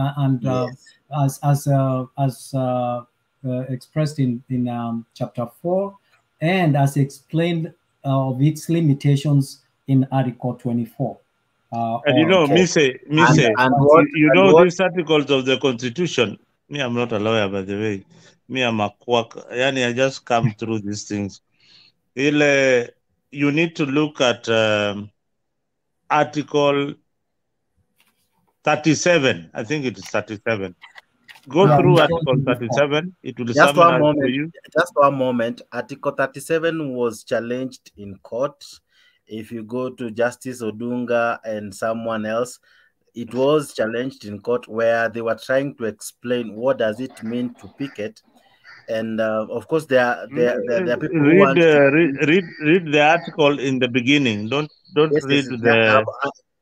[SPEAKER 2] Yes.
[SPEAKER 5] as expressed in chapter 4, and as explained of its limitations in Article 24.
[SPEAKER 3] And you know,
[SPEAKER 2] okay.
[SPEAKER 3] Mise,
[SPEAKER 2] And what,
[SPEAKER 3] you know these articles of the Constitution, Me, I'm not a lawyer, by the way. Me, I'm a quack. Yani, I just come through these things. You need to look at Article 37. I think it is 37. Go through Article 37. It will
[SPEAKER 2] Just one
[SPEAKER 3] summarize
[SPEAKER 2] moment.
[SPEAKER 3] for you.
[SPEAKER 2] Just one moment. Article 37 was challenged in court. If you go to Justice Odunga and someone else, it was challenged in court where they were trying to explain what does it mean to picket. And of course, there are people who want to
[SPEAKER 3] read the article in the beginning. Don't
[SPEAKER 2] yes,
[SPEAKER 3] read
[SPEAKER 2] yes,
[SPEAKER 3] the.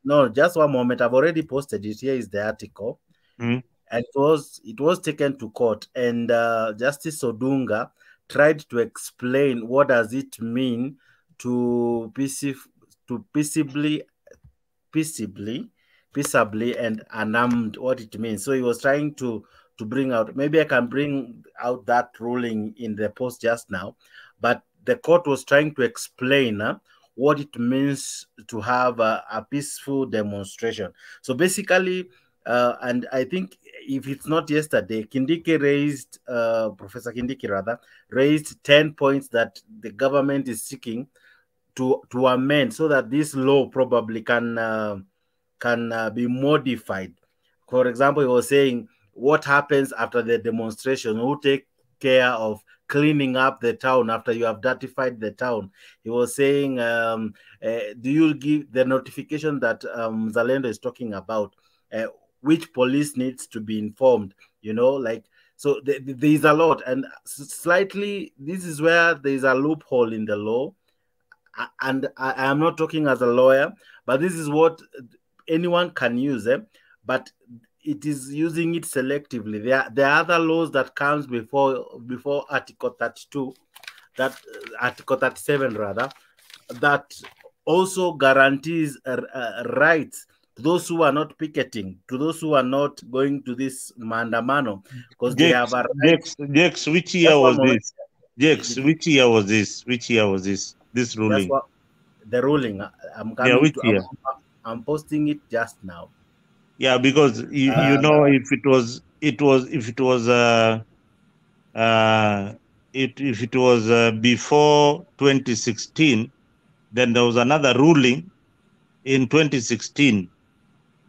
[SPEAKER 2] No, just one moment. I've already posted it. Here is the article.
[SPEAKER 3] Hmm?
[SPEAKER 2] And it was taken to court, and Justice Odunga tried to explain what does it mean to peaceably and unarmed, what it means. So he was trying to bring out, maybe I can bring out that ruling in the post just now, but the court was trying to explain what it means to have a peaceful demonstration. So basically, and I think if it's not yesterday, Professor Kindiki rather, raised 10 points that the government is seeking to amend so that this law probably can be modified. For example, he was saying, what happens after the demonstration? Who take care of cleaning up the town after you have dirtified the town? He was saying, do you give the notification that Zalendo is talking about? Which police needs to be informed? You know, like, so there is a lot, and slightly, this is where there is a loophole in the law. And I am not talking as a lawyer, but this is what anyone can use, but it is using it selectively. There are other laws that comes before Article 32, that Article 37 rather, that also guarantees rights to those who are not picketing, to those who are not going to this mandamano, because they have a right.
[SPEAKER 3] Jex, which year was this? Jex, which year was this? Which year was this? This ruling?
[SPEAKER 2] The ruling. I'm coming
[SPEAKER 3] which year?
[SPEAKER 2] I'm posting it just now.
[SPEAKER 3] Yeah, because you know, if it was before 2016, then there was another ruling in 2016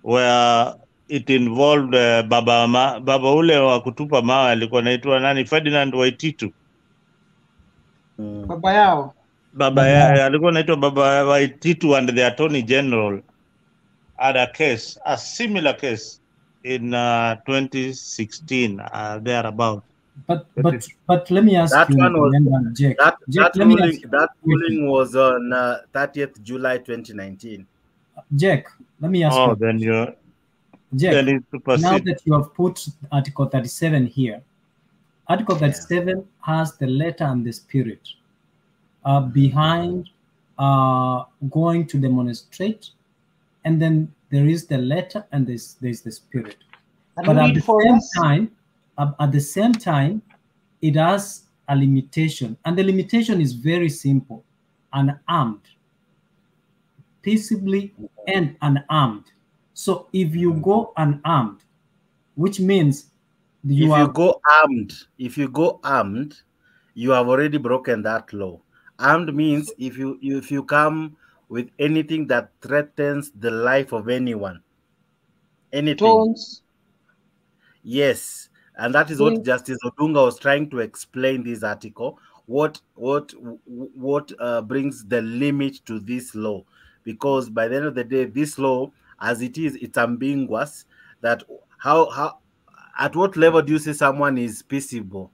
[SPEAKER 3] where it involved baba ule wa kutupa mawe alikuwa anaitwa nani, Ferdinand Waititu.
[SPEAKER 1] Baba yao.
[SPEAKER 3] Alikuwa anaitwa Baba Waititu, and the Attorney General had a case, a similar case in 2016, thereabout.
[SPEAKER 5] But let me ask
[SPEAKER 2] that
[SPEAKER 5] you,
[SPEAKER 2] one was,
[SPEAKER 5] Jake.
[SPEAKER 2] That ruling was on 30th July 2019.
[SPEAKER 5] Jack, let me ask you.
[SPEAKER 3] Then you're
[SPEAKER 5] Jack, now that you have put Article 37 here, Article 37 has the letter and the spirit behind going to demonstrate, and then there is the letter and there's the spirit. But at the same time, it has a limitation, and the limitation is very simple: unarmed, peaceably and unarmed. So if you go unarmed, which means
[SPEAKER 2] if you go armed, you have already broken that law. Armed means if you come with anything that threatens the life of anyone, anything.
[SPEAKER 1] Stones.
[SPEAKER 2] Yes, and that is what Justice Odunga was trying to explain this article. What brings the limit to this law? Because by the end of the day, this law, as it is, it's ambiguous. That how at what level do you say someone is peaceable?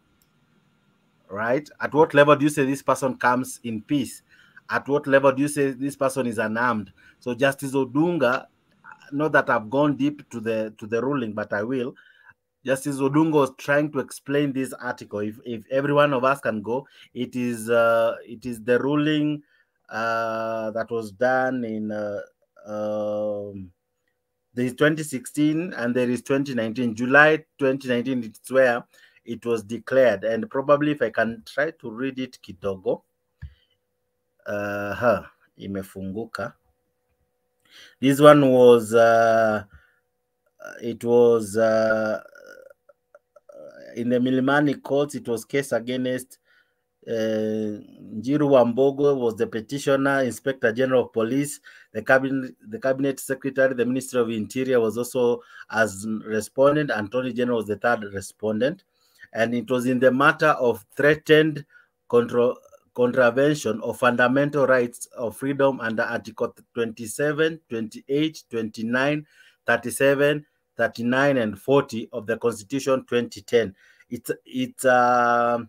[SPEAKER 2] Right? At what level do you say this person comes in peace? At what level do you say this person is unarmed? So Justice Odunga, not that I've gone deep to the ruling, but I will. Justice Odunga was trying to explain this article. If every one of us can go, it is the ruling that was done in there is 2016 and there is 2019. July 2019, it's where it was declared. And probably if I can try to read it kidogo. Imefunguka. This one was it was in the Milimani courts, it was case against Njiru Wambogo was the petitioner, Inspector General of Police, the cabinet secretary, the Ministry of Interior was also as respondent, Attorney General was the third respondent, and it was in the matter of threatened contravention of fundamental rights of freedom under Article 27, 28, 29, 37, 39, and 40 of the Constitution 2010. It's a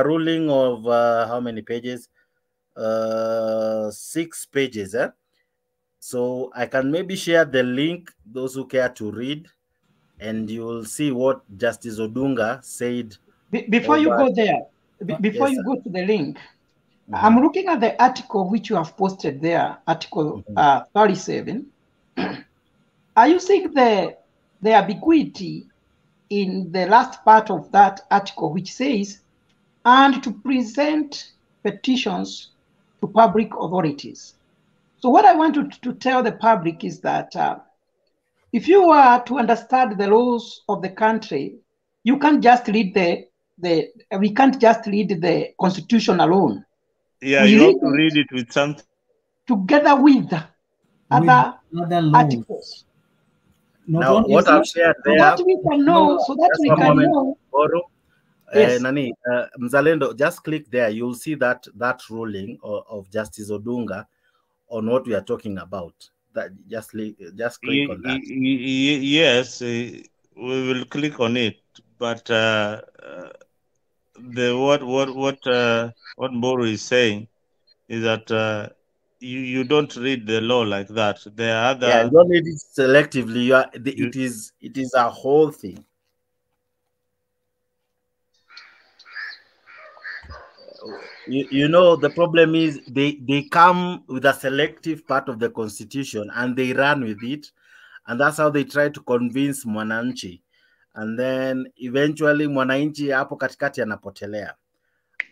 [SPEAKER 2] ruling of how many pages? 6 pages. So I can maybe share the link, those who care to read, and you will see what Justice Odunga said.
[SPEAKER 1] Before you go there, before
[SPEAKER 2] Yes,
[SPEAKER 1] you go to the link,
[SPEAKER 2] Mhm.
[SPEAKER 1] I'm looking at the article which you have posted there, Article 37. Are you seeing the ambiguity in the last part of that article, which says, and to present petitions to public authorities? So what I want to tell the public is that if you are to understand the laws of the country, you can't just read we can't just read the Constitution alone.
[SPEAKER 3] Yeah,
[SPEAKER 1] We
[SPEAKER 3] you have to read it with something.
[SPEAKER 1] Together with other
[SPEAKER 5] laws.
[SPEAKER 1] articles.
[SPEAKER 5] Not
[SPEAKER 2] now,
[SPEAKER 5] only
[SPEAKER 2] what
[SPEAKER 5] that,
[SPEAKER 2] I've shared
[SPEAKER 1] So
[SPEAKER 2] there,
[SPEAKER 1] that we can know,
[SPEAKER 2] Boro,
[SPEAKER 1] Yes.
[SPEAKER 2] Nani, Mzalendo, just click there. You'll see that ruling of Justice Odunga on what we are talking about. That just click on that.
[SPEAKER 3] Yes, we will click on it. But what Boru is saying is that you don't read the law like that. There are other.
[SPEAKER 2] Yeah, you don't read it selectively. It is a whole thing. You know, the problem is they come with a selective part of the Constitution and they run with it, and that's how they try to convince mwananchi, and then eventually mwananchi hapo katikati anapotelea.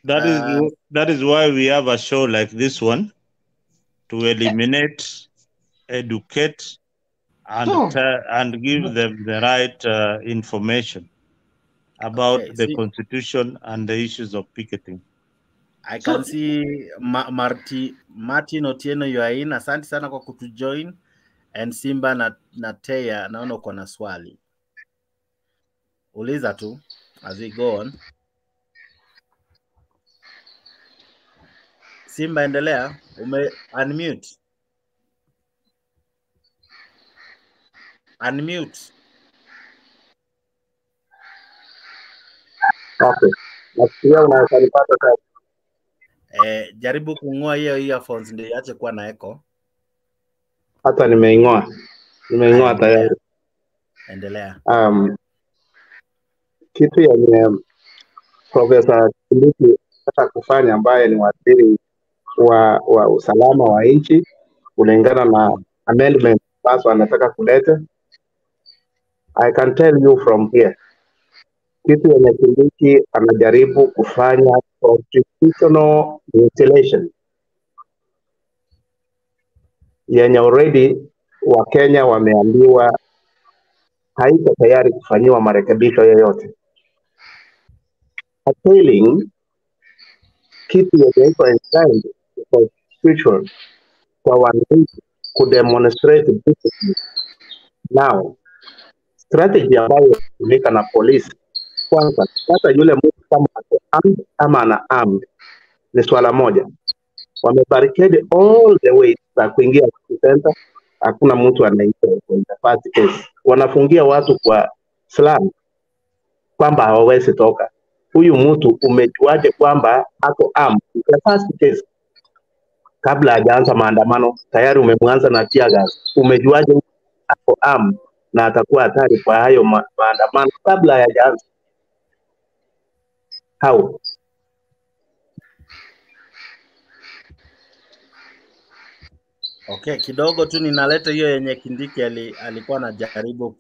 [SPEAKER 3] That is why we have a show like this one, to eliminate, educate, and give them the right information about the Constitution and the issues of picketing.
[SPEAKER 2] I can see Martin Otieno, you are in. Asante sana kwa kutujoin. And Simba na Teya, naona uko na swali. Uliza tu as we go on. Simba, endelea. Unmute. Unmute.
[SPEAKER 6] Okay. Nafikiria unaweza nipata sasa.
[SPEAKER 2] Jaribu kung'oa hiyo earphones ndio iache kuwa na echo.
[SPEAKER 6] Hata nimeing'oa. Nimeing'oa tayari.
[SPEAKER 2] Endelea.
[SPEAKER 6] Kitu yenye Profesa Kindiki anataka kufanya ambaye ni waziri wa usalama wa nchi kulingana na amendment ambazo anataka kuleta. I can tell you from here. Kitu yenye Kindiki anajaribu kufanya constitutional mutilation yenye already Wakenya wameambiwa haiko tayari kufanyiwa marekebisho yoyote. Appealing kitu yenye iko enshrined constitution kwa wananchi kudemonstrate discipline. Now, strategy ambayo inatumika na polisi, kwanza hata yule mtu kama ako armed ama ana armed ni swala moja. Wamebarricade all the way za kuingia center, hakuna mtu anaingia in the first case. Wanafungia watu kwa slum kwamba hawawezi toka. Huyu mtu umejuaje kwamba ako armed? The first case, kabla hajaanza maandamano tayari umemwanza na tear gas. Umejuaje ako armed na atakuwa hatari kwa hayo maandamano kabla hajaanza? How?
[SPEAKER 2] Okay, kidogo tu ninaleta hiyo yenye Kindiki alikuwa anajaribu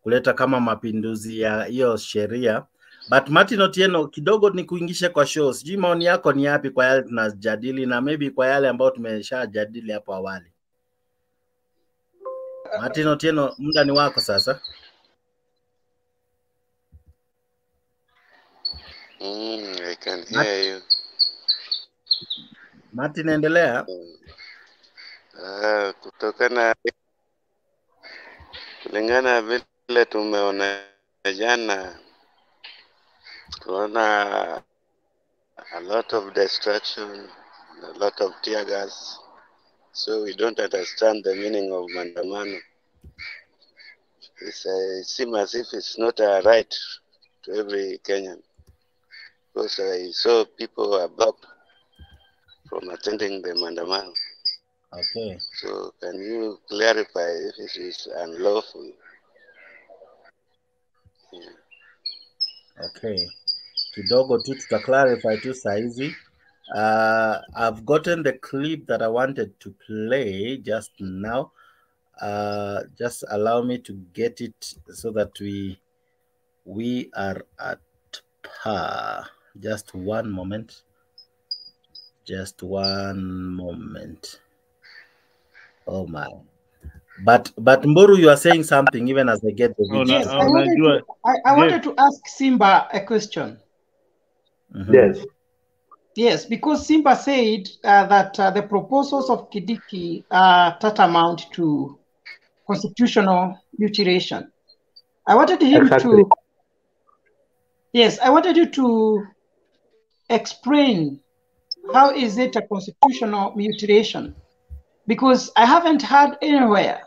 [SPEAKER 2] kuleta kama mapinduzi ya hiyo sheria. But Martin Otieno, kidogo ni kuingisha kwa show. Sijui maoni yako ni yapi kwa yale tunajadili na maybe kwa yale ambayo tumeshajadili hapo awali. Martin Otieno, muda ni wako sasa.
[SPEAKER 7] I can hear you.
[SPEAKER 2] Martin, endelea.
[SPEAKER 7] Kutokana kulingana vile tumeona jana, tunaona a lot of destruction, a lot of tear gas. So we don't understand the meaning of maandamano. It seems as if it's not a right to every Kenyan. Because I saw people are blocked from attending the maandamano.
[SPEAKER 2] Okay.
[SPEAKER 7] So can you clarify if it is unlawful? Yeah.
[SPEAKER 2] Okay. Kidogo tu clarify tu saizi. I've gotten the clip that I wanted to play just now. Just allow me to get it so that we are at par. Just one moment. Just one moment. Oh my. But Mburu, you are saying something even as I get the video.
[SPEAKER 1] Yes, I wanted to ask Simba a question.
[SPEAKER 6] Yes.
[SPEAKER 1] Yes, because Simba said that the proposals of Kidiki are tantamount to constitutional mutilation. I wanted him to. Yes, I wanted you to explain how is it a constitutional mutilation, because I haven't heard anywhere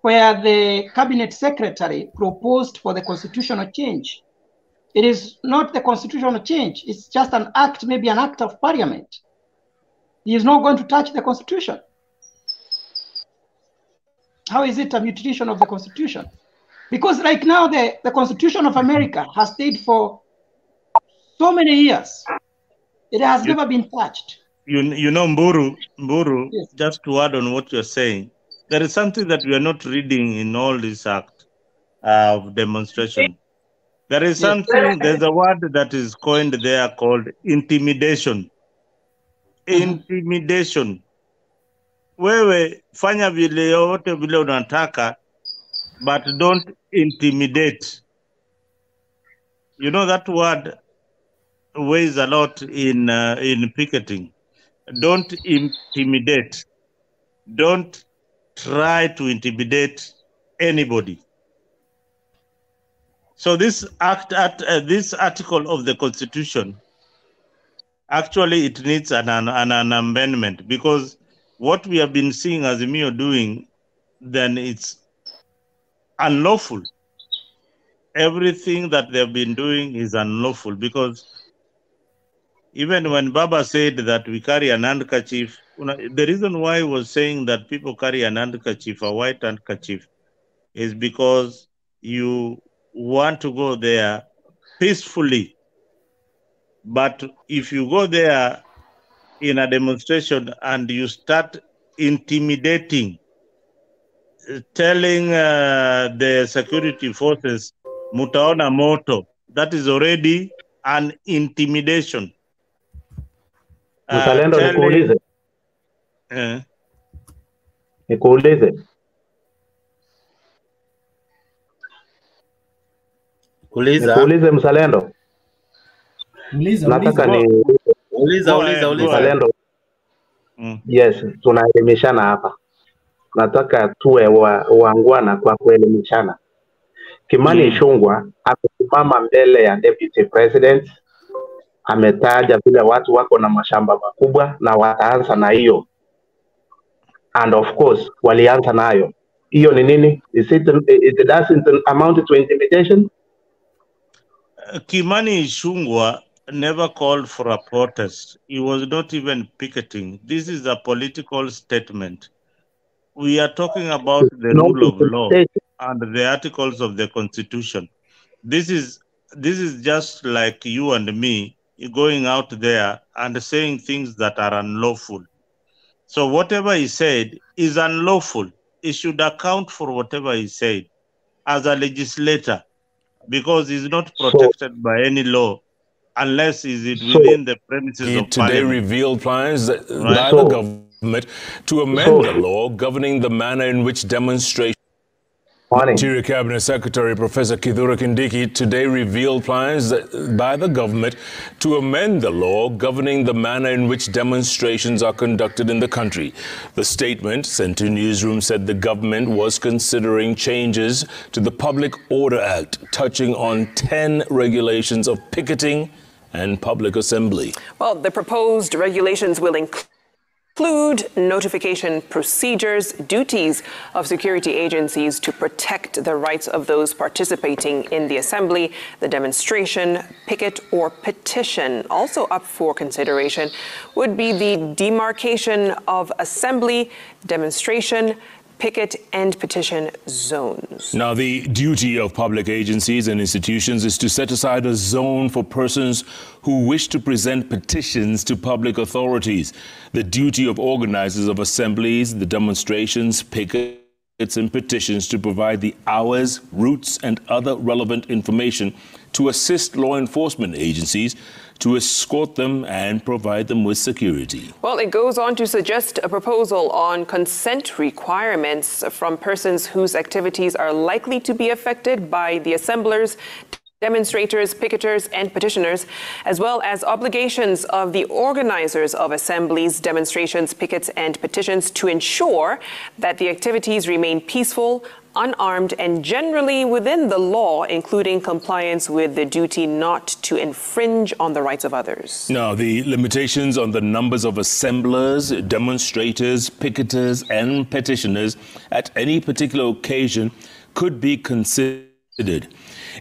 [SPEAKER 1] where the cabinet secretary proposed for the constitutional change. It is not the constitutional change. It's just an act, maybe an act of parliament. He is not going to touch the constitution. How is it a mutilation of the constitution? Because right now, the Constitution of America has stayed for so many years. It has never been touched.
[SPEAKER 3] You know, Mburu,
[SPEAKER 1] Yes.
[SPEAKER 3] just to add on what you're saying, there is something that we are not reading in all this act of demonstration. There is something, there's a word that is coined there called intimidation. Intimidation. Wewe fanya vile yote vile unataka, but don't intimidate. You know that word weighs a lot in picketing. Don't intimidate. Don't try to intimidate anybody. So this this article of the Constitution, actually it needs an amendment, because what we have been seeing Azimio doing, then it's unlawful. Everything that they've been doing is unlawful, because even when Baba said that we carry an handkerchief, the reason why he was saying that people carry an handkerchief, a white handkerchief, is because you want to go there peacefully. But if you go there in a demonstration and you start intimidating, telling the security forces, mutaona moto, that is already an intimidation.
[SPEAKER 6] Mzalendo, nikuulize. Nikuulize. Nikuulize Mzalendo. Nataka ni
[SPEAKER 2] uliza.
[SPEAKER 6] Mzalendo. Yes, tunaelimishana hapa. Nataka tuwe waangwana kwa kuelimishana. Kimani Ichung'wah amesimama mbele ya deputy president, ametaja vile watu wako na mashamba makubwa na wataanza na hiyo, and of course walianza nayo. Hiyo ni nini? It doesn't amount to intimidation?
[SPEAKER 3] Kimani Ichung'wah never called for a protest. He was not even picketing. This is a political statement. We are talking about the rule of law and the articles of the Constitution. This is just like you and me going out there and saying things that are unlawful. So whatever he said is unlawful. He should account for whatever he said as a legislator, because he's not protected by any law unless he's within the premises of
[SPEAKER 8] today
[SPEAKER 3] Parliament.
[SPEAKER 8] Revealed plans by the government to amend the law governing the manner in which demonstrations.
[SPEAKER 6] Morning.
[SPEAKER 8] Interior Cabinet Secretary Professor Kithure Kindiki today revealed plans by the government to amend the law governing the manner in which demonstrations are conducted in the country. The statement sent to Newsroom said the government was considering changes to the Public Order Act, touching on 10 regulations of picketing and public assembly.
[SPEAKER 9] Well, the proposed regulations will include notification procedures, duties of security agencies to protect the rights of those participating in the assembly, the demonstration, picket, or petition. Also up for consideration would be the demarcation of assembly, demonstration, picket, and petition zones.
[SPEAKER 8] Now, the duty of public agencies and institutions is to set aside a zone for persons who wish to present petitions to public authorities. The duty of organizers of assemblies, the demonstrations, pickets, and petitions to provide the hours, routes, and other relevant information to assist law enforcement agencies to escort them and provide them with security.
[SPEAKER 9] Well, it goes on to suggest a proposal on consent requirements from persons whose activities are likely to be affected by the assemblers, demonstrators, picketers, and petitioners, as well as obligations of the organizers of assemblies, demonstrations, pickets, and petitions to ensure that the activities remain peaceful, unarmed, and generally within the law, including compliance with the duty not to infringe on the rights of others.
[SPEAKER 8] Now, the limitations on the numbers of assemblers, demonstrators, picketers, and petitioners at any particular occasion could be considered.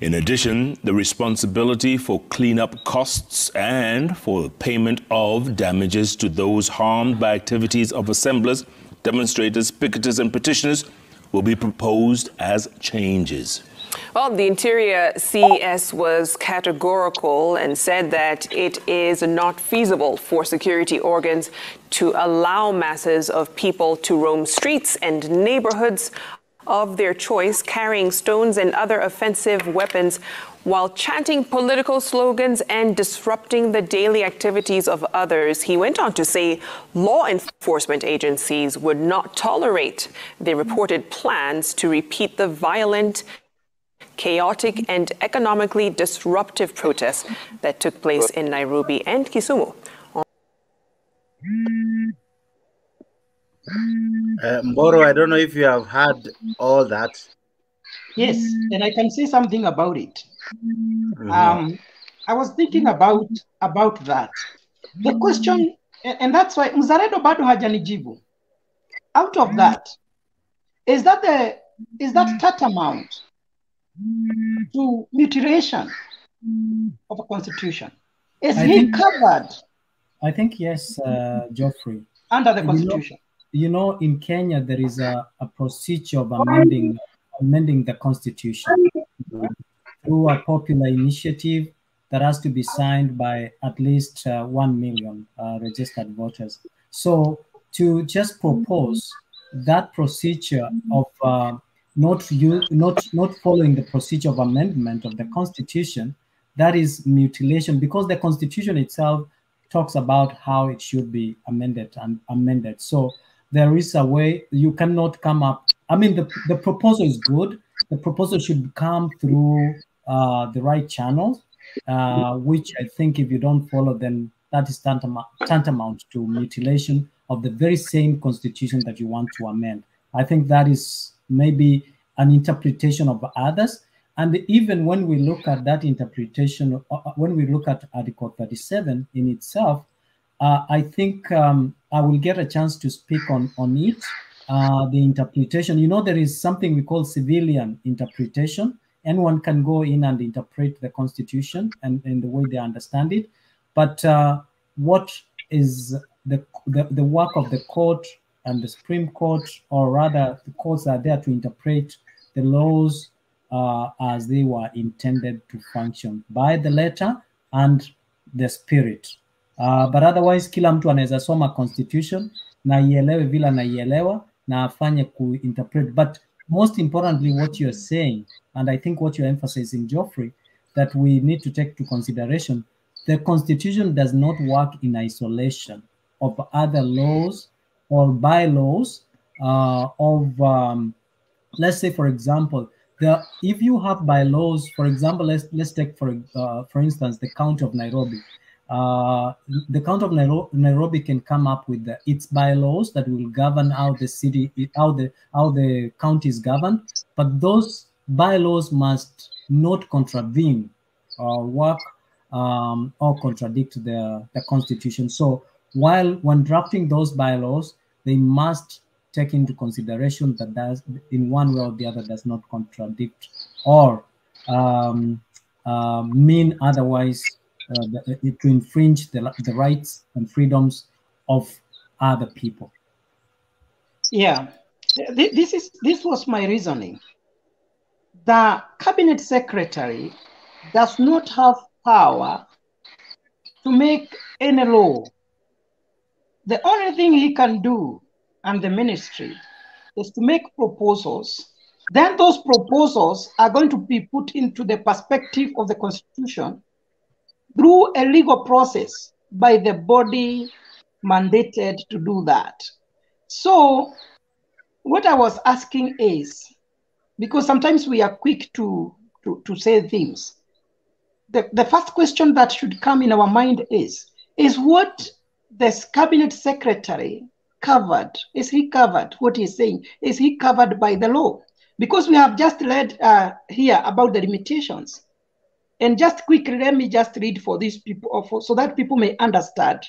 [SPEAKER 8] In addition, the responsibility for cleanup costs and for payment of damages to those harmed by activities of assemblers, demonstrators, picketers, and petitioners will be proposed as changes.
[SPEAKER 9] Well, the Interior CS was categorical and said that it is not feasible for security organs to allow masses of people to roam streets and neighborhoods of their choice, carrying stones and other offensive weapons while chanting political slogans and disrupting the daily activities of others. He went on to say law enforcement agencies would not tolerate the reported plans to repeat the violent, chaotic, and economically disruptive protests that took place in Nairobi and Kisumu.
[SPEAKER 2] Mboro, I don't know if you have heard all that.
[SPEAKER 1] Yes, and I can say something about it. I was thinking about that. The question, and that's why Mzalendo bado hajanijibu. Out of that, is that tantamount to mutilation of a constitution? Is he covered?
[SPEAKER 5] I think yes, Geoffrey.
[SPEAKER 1] Under the constitution.
[SPEAKER 5] You know, in Kenya there is a procedure of amending the constitution through a popular initiative that has to be signed by at least 1 million registered voters. So to just propose that procedure of not following the procedure of amendment of the constitution, that is mutilation, because the constitution itself talks about how it should be amended. So there is a way. You cannot come up. I mean, the proposal is good. The proposal should come through the right channels, which I think if you don't follow, then that is tantamount to mutilation of the very same constitution that you want to amend. I think that is maybe an interpretation of others. And even when we look at that interpretation, when we look at Article 37 in itself, I think I will get a chance to speak on it. The interpretation, you know, there is something we call civilian interpretation. Anyone can go in and interpret the constitution and in the way they understand it. But what is the work of the court and the Supreme Court, or rather the courts are there to interpret the laws as they were intended to function by the letter and the spirit. But otherwise, kila mtu anaweza soma constitution na ielewe vile anaielewa na afanye kuinterpret. But most importantly, what you're saying, and I think what you're emphasizing, Geoffrey, that we need to take to consideration, the constitution does not work in isolation of other laws or bylaws of let's say, for example, if you have bylaws, for example, let's take for instance the County of Nairobi. The County of Nairobi can come up with its bylaws that will govern how the city, how the county is governed, but those bylaws must not contravene or work or contradict the constitution. So when drafting those bylaws, they must take into consideration that does, in one way or the other, does not contradict or mean otherwise to infringe the rights and freedoms of other people.
[SPEAKER 1] Yeah, this was my reasoning. The cabinet secretary does not have power to make any law. The only thing he can do, and the ministry, is to make proposals. Then those proposals are going to be put into the perspective of the Constitution through a legal process by the body mandated to do that. So what I was asking is, because sometimes we are quick to say things, the first question that should come in our mind is what this cabinet secretary covered? Is he covered? What he's saying, is he covered by the law? Because we have just read here about the limitations. And just quickly, let me just read for these people, so that people may understand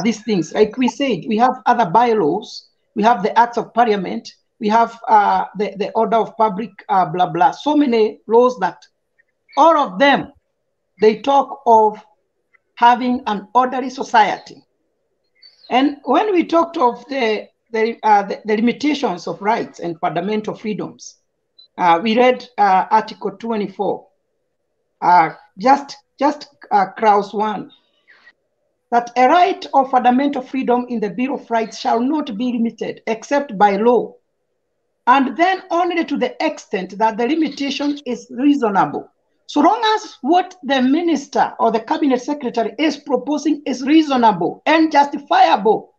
[SPEAKER 1] these things. Like we said, we have other bylaws, we have the Acts of Parliament, we have the Order of Public blah blah. So many laws that all of them, they talk of having an orderly society. And when we talked of the limitations of rights and fundamental freedoms, we read Article 24, just clause 1, that a right of fundamental freedom in the Bill of Rights shall not be limited except by law, and then only to the extent that the limitation is reasonable. So long as what the minister or the cabinet secretary is proposing is reasonable and justifiable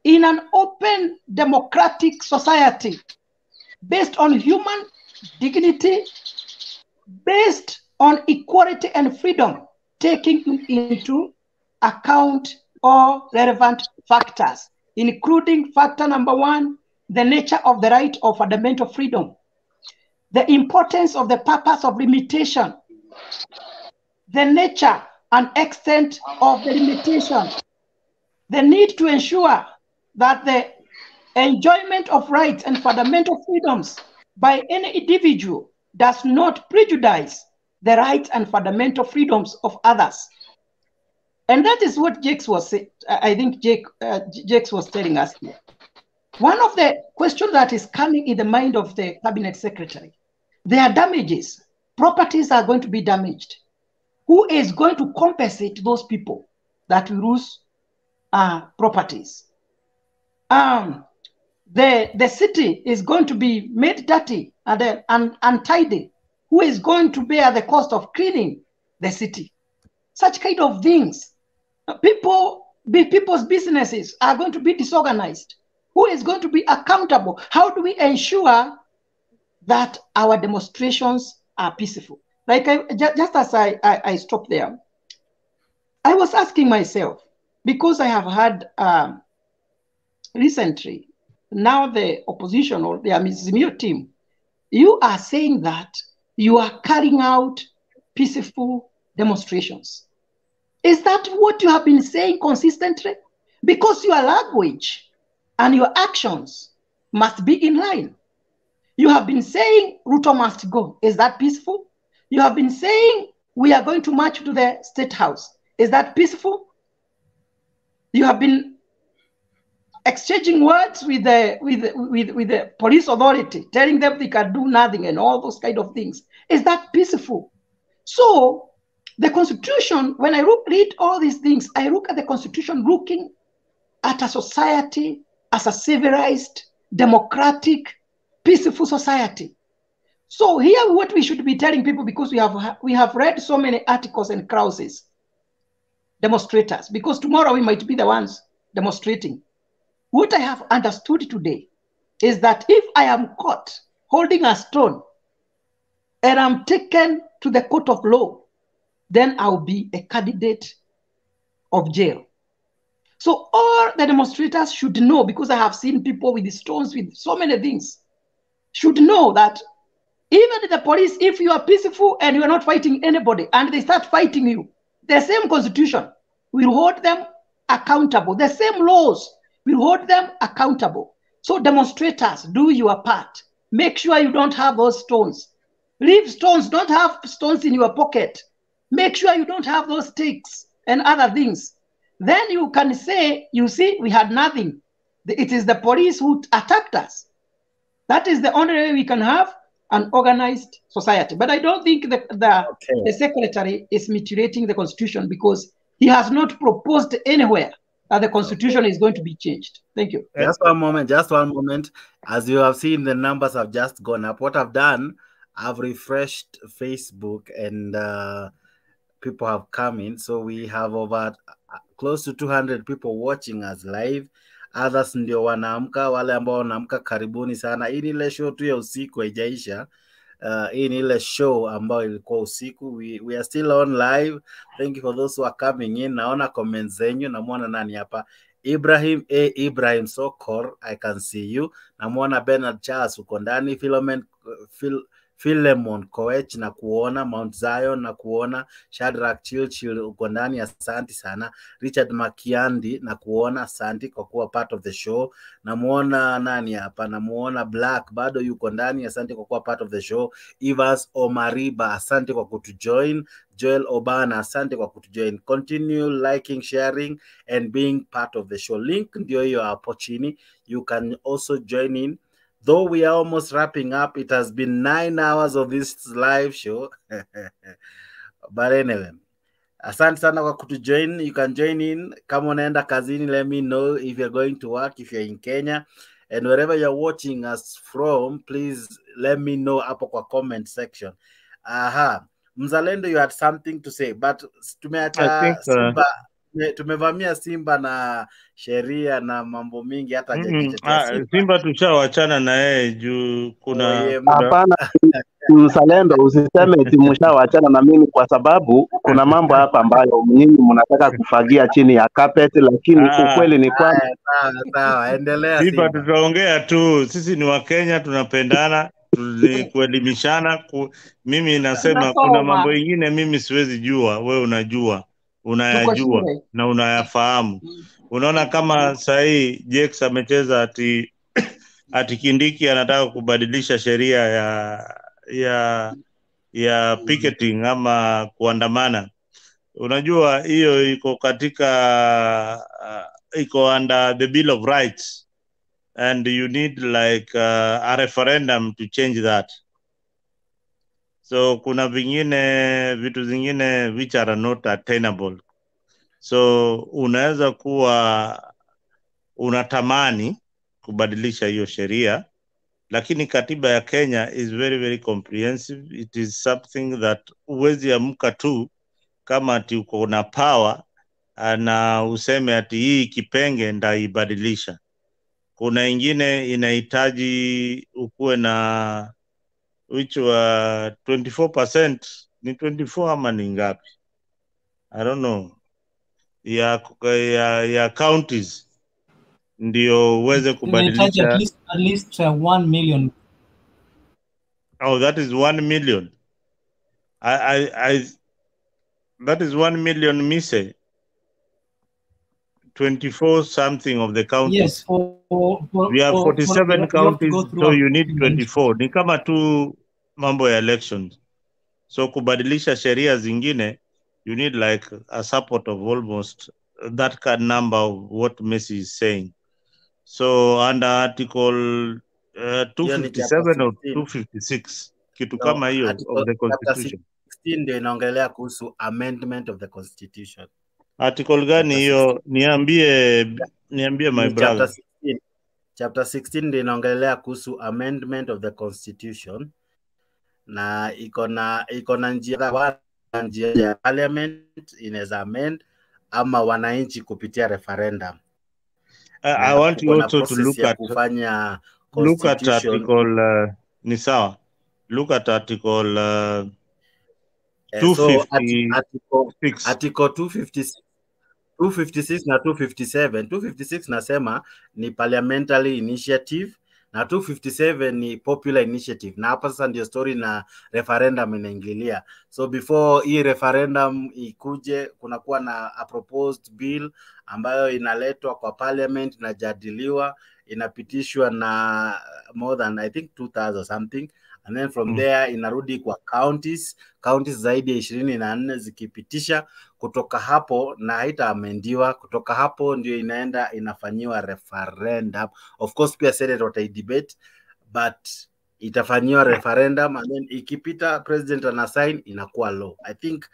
[SPEAKER 1] in an open democratic society based on human dignity, based on equality and freedom, taking into account all relevant factors, including factor number 1, the nature of the right of fundamental freedom, the importance of the purpose of limitation, the nature and extent of the limitation, the need to ensure that the enjoyment of rights and fundamental freedoms by any individual does not prejudice the rights and fundamental freedoms of others. And that is what Jakes was saying. I think Jakes was telling us here. One of the questions that is coming in the mind of the cabinet secretary, there are damages. Properties are going to be damaged. Who is going to compensate those people that lose properties? The city is going to be made dirty and untidy. Who is going to bear the cost of cleaning the city? Such kind of things. People's businesses are going to be disorganized. Who is going to be accountable? How do we ensure that our demonstrations are peaceful? Like just as I stopped there, I was asking myself, because I have had recently, now the opposition or the Azimio team, you are saying that you are carrying out peaceful demonstrations. Is that what you have been saying consistently? Because your language and your actions must be in line. You have been saying Ruto must go. Is that peaceful? You have been saying we are going to march to the State House. Is that peaceful? You have been exchanging words with the police authority, telling them they can do nothing and all those kind of things. Is that peaceful? So the Constitution, when I read all these things, I look at the Constitution looking at a society as a civilized, democratic, peaceful society. So here what we should be telling people, because we have read so many articles and clauses, demonstrators, because tomorrow we might be the ones demonstrating. What I have understood today is that if I am caught holding a stone and I'm taken to the court of law, then I'll be a candidate of jail. So all the demonstrators should know, because I have seen people with stones, with so many things, should know that even the police, if you are peaceful and you are not fighting anybody and they start fighting you, the same constitution will hold them accountable. The same laws will hold them accountable. So demonstrators, do your part. Make sure you don't have those stones. Leave stones, don't have stones in your pocket. Make sure you don't have those sticks and other things. Then you can say, you see, we had nothing. It is the police who attacked us. That is the only way we can have an organized society. But I don't think the secretary is mutilating the constitution, because he has not proposed anywhere that the constitution is going to be changed. Thank you.
[SPEAKER 2] Just one moment. As you have seen, the numbers have just gone up. What I've done, I've refreshed Facebook and people have come in. So we have over close to 200 people watching us live. Others ndio wanaamka, wale ambao wanaamka karibuni sana. Hii ni ile show tu ya usiku haijaisha. Hii ni ile show ambayo ilikuwa usiku. We are still on live. Thank you for those who are coming in. Naona comments zenyu. Namuona nani hapa? Ibrahim Sokor, I can see you. Namuona Bernard Charles uko ndani. Philemon Koech na kuona, Mount Zion na kuona, Shadrack Chilchil uko ndani, asante sana. Richard Makiandi na kuona, asante kwa kuwa part of the show. Namuona nani hapa? Namuona Black bado yuko ndani, asante kwa kuwa part of the show. Evans Omariba, asante kwa kutujoin. Joel Obana, asante kwa kutujoin. Continue liking, sharing and being part of the show. Link ndio hiyo hapo chini. You can also join in. Though we are almost wrapping up, it has been 9 hours of this live show. But anyway, asante sana kwa kutujoin. You can join in. Kama unaenda kazini, let me know if you're going to work, if you're in Kenya. And wherever you're watching us from, please let me know hapo kwa comment section. Mzalendo, you had something to say, but tumeacha Simba. Tumevamia Simba na sheria na mambo mingi, hata hajajitetea
[SPEAKER 3] Simba tushawachana na yeye juu kuna
[SPEAKER 6] hapana. Mzalendo, usiseme eti mshawachana na mimi, kwa sababu kuna mambo hapa ambayo nyinyi mnataka kufagia chini ya carpet, lakini ukweli ni kwamba
[SPEAKER 2] sawa, endelea
[SPEAKER 3] Simba. Tutaongea tu, sisi ni Wakenya, tunapendana, kuelimishana. Mimi nasema kuna mambo mengine mimi siwezi jua, wewe unajua, unayajua na unayafahamu. Unaona kama sahii Jex amecheza ati Kindiki anataka kubadilisha sheria ya picketing ama kuandamana. Unajua hiyo iko katika iko under the Bill of Rights, and you need like a referendum to change that. So kuna vitu zingine which are not attainable. So unaweza kuwa unatamani kubadilisha hiyo sheria, lakini katiba ya Kenya is very very comprehensive. It is something that uwezi amka tu kama ati uko na power na useme ati hii kipenge ndaibadilisha. Kuna ingine inahitaji ukuwe na which wa 24%, ni 24 ama ni ngapi, I don't know, ya counties ndio uweze kubadilisha
[SPEAKER 5] at least 1 million.
[SPEAKER 3] Oh, that is 1 million. That is 1 million, mise 24 something of the counties.
[SPEAKER 5] Yes,
[SPEAKER 3] we have 47 counties, so you need 24. Ni kama tu mambo ya elections. So kubadilisha sheria zingine, you need like a support of almost that kind number of what Messi is saying. So under article 257 or 256, kitu kama hiyo of the constitution.
[SPEAKER 2] 16 ndio inaongelea kuhusu amendment of the constitution.
[SPEAKER 3] Article gani hiyo? Niambie my brother.
[SPEAKER 2] Chapter 16 ndio inaongelea kuhusu amendment of the constitution, na iko na njia ya parliament inaweza amend ama wananchi kupitia referendum.
[SPEAKER 3] I want you also to look at article ni sawa. Look at article
[SPEAKER 2] so
[SPEAKER 3] 256.
[SPEAKER 2] article 256 256 na 257. 256 nasema ni parliamentary initiative na 257 ni popular initiative, na hapa sasa ndio story na referendum inaingilia. So before hii referendum ikuje, kunakuwa na a proposed bill ambayo inaletwa kwa parliament, inajadiliwa, inapitishwa na more than I think 2000 something, and then from there inarudi kwa counties zaidi ya 24 zikipitisha. Kutoka hapo na haitaamendiwa, kutoka hapo ndio inaenda inafanyiwa referendum. Of course pia Senate wataidebate, but itafanyiwa referendum, and then ikipita president ana sign, inakuwa law. I think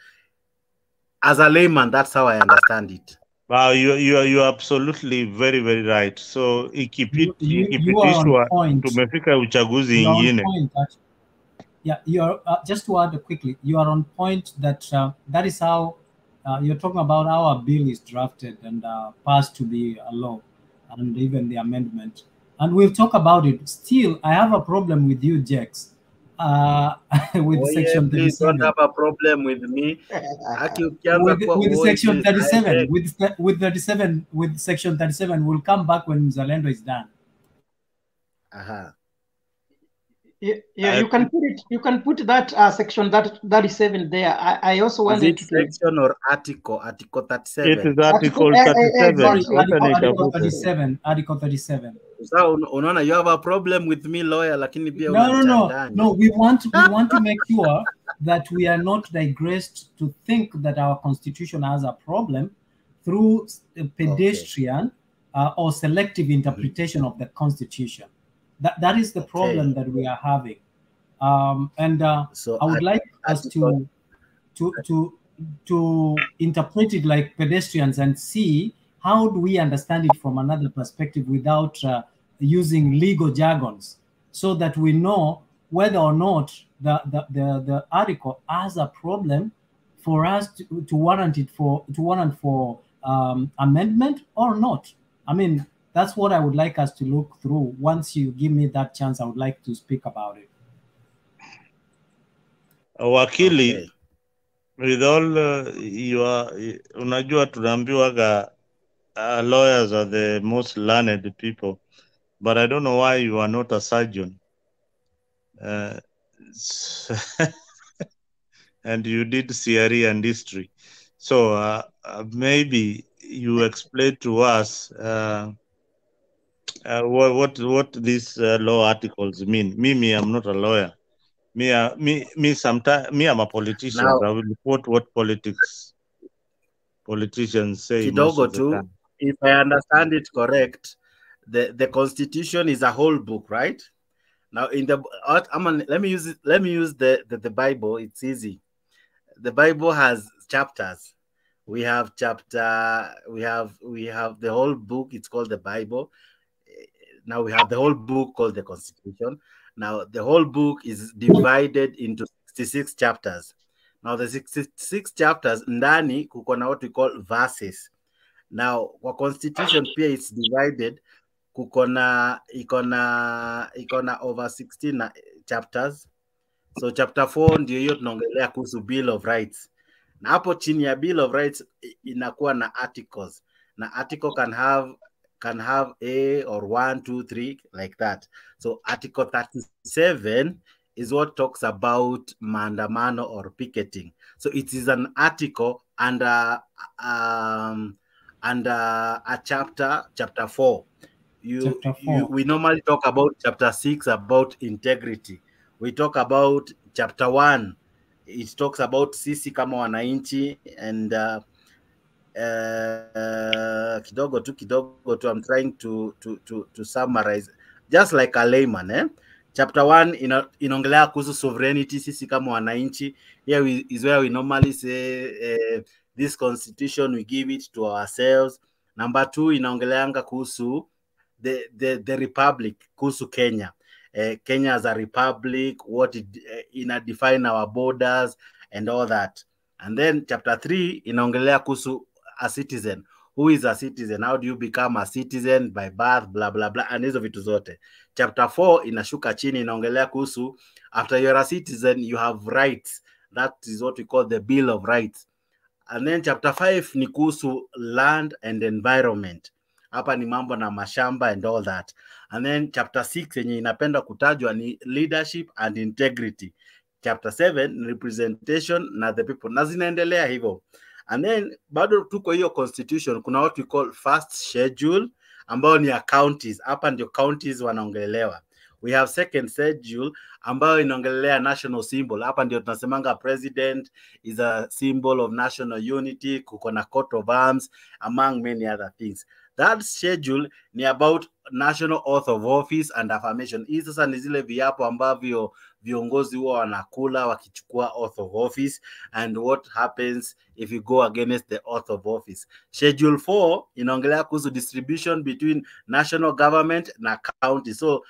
[SPEAKER 2] as a layman that's how I understand it.
[SPEAKER 3] Wow, you are absolutely very very right. So ikipitishwa tumefika uchaguzi ingine.
[SPEAKER 5] Yeah, you're just to add quickly, you are on point that that is how you're talking about how a bill is drafted and passed to be a law, and even the amendment. And we'll talk about it. Still, I have a problem with you, Jex, with section 37.
[SPEAKER 2] Please don't have a problem with me.
[SPEAKER 5] with section 37, with 37, with section 37, we'll come back when Mzalendo is done.
[SPEAKER 1] Yeah, you can put it. You can put that section 37 there. I also wanted
[SPEAKER 2] to section or article 37.
[SPEAKER 3] It is article 37.
[SPEAKER 5] Article 37. Article 37.
[SPEAKER 2] So unaona, you have a problem with me, lawyer, lakini pia
[SPEAKER 5] no. We want to make sure that we are not digressed to think that our constitution has a problem through a pedestrian or selective interpretation of the constitution. That is the problem that we are having, and so I would like us to interpret it like pedestrians and see how do we understand it from another perspective without using legal jargons, so that we know whether or not the article has a problem for us to warrant for amendment or not. I mean, that's what I would like us to look through. Once you give me that chance, I would like to speak about it.
[SPEAKER 3] Wakili, with all unajua tunaambiwaga lawyers are the most learned people, but I don't know why you are not a surgeon. And you did CRE and history. So maybe you explain to us what these law articles mean. Me, I'm not a lawyer. Sometimes I'm a politician. Now, I will report what politicians say most of the time.
[SPEAKER 2] If I understand it correct, the constitution is a whole book, right? Now in the let me use the Bible. It's easy. The Bible has chapters. We have the whole book. It's called the Bible. Now we have the whole book called the Constitution. Now the whole book is divided into 66 chapters. Now the 66 chapters ndani kuko na what we call verses. Now kwa Constitution pia it's divided, iko na over 16 chapters. So chapter 4 ndio hiyo tunaongelea kuhusu Bill of Rights. Na hapo chini ya Bill of Rights inakuwa na articles. Na article can have A or 1, 2, 3 like that. So article 37 is what talks about maandamano or picketing. So it is an article under a chapter 4. We normally talk about chapter 6 about integrity. We talk about chapter 1. It talks about sisi kama wananchi, and kidogo tu I'm trying to summarize just like a layman. Chapter 1 inaongelea kuhusu sovereignty, sisi kama wananchi. Here is where we normally say this constitution we give it to ourselves. Number 2 inaongeleanga kuhusu the republic, kuhusu Kenya. Kenya as a republic, what it define our borders and all that. And then chapter 3 inaongelea kuhusu a citizen. who is a citizen, how do you become a citizen by birth, blah blah blah, and hizo vitu zote. Chapter 4 inashuka chini inaongelea kuhusu after you're a citizen you have rights. That is what we call the Bill of Rights. And then chapter 5 ni kuhusu land and environment. Hapa ni mambo na mashamba and all that. And then chapter 6 yenye inapenda kutajwa ni leadership and integrity. Chapter 7 representation na the people. Na zinaendelea hivyo. And then bado tuko hiyo constitution kuna what we call first schedule ambao ni ya counties. Hapa ndio counties wanaongelewa. We have second schedule ambayo inaongelea national symbol. Hapa ndio tunasemanga president is a symbol of national unity, kuko na coat of arms among many other things. That schedule ni about national oath of office and affirmation. Hii sasa ni zile viapo ambavyo viongozi huwa wanakula wakichukua oath of office and what happens if you go against the oath of office. Schedule 4 inaongelea kuhusu distribution between national government na county. So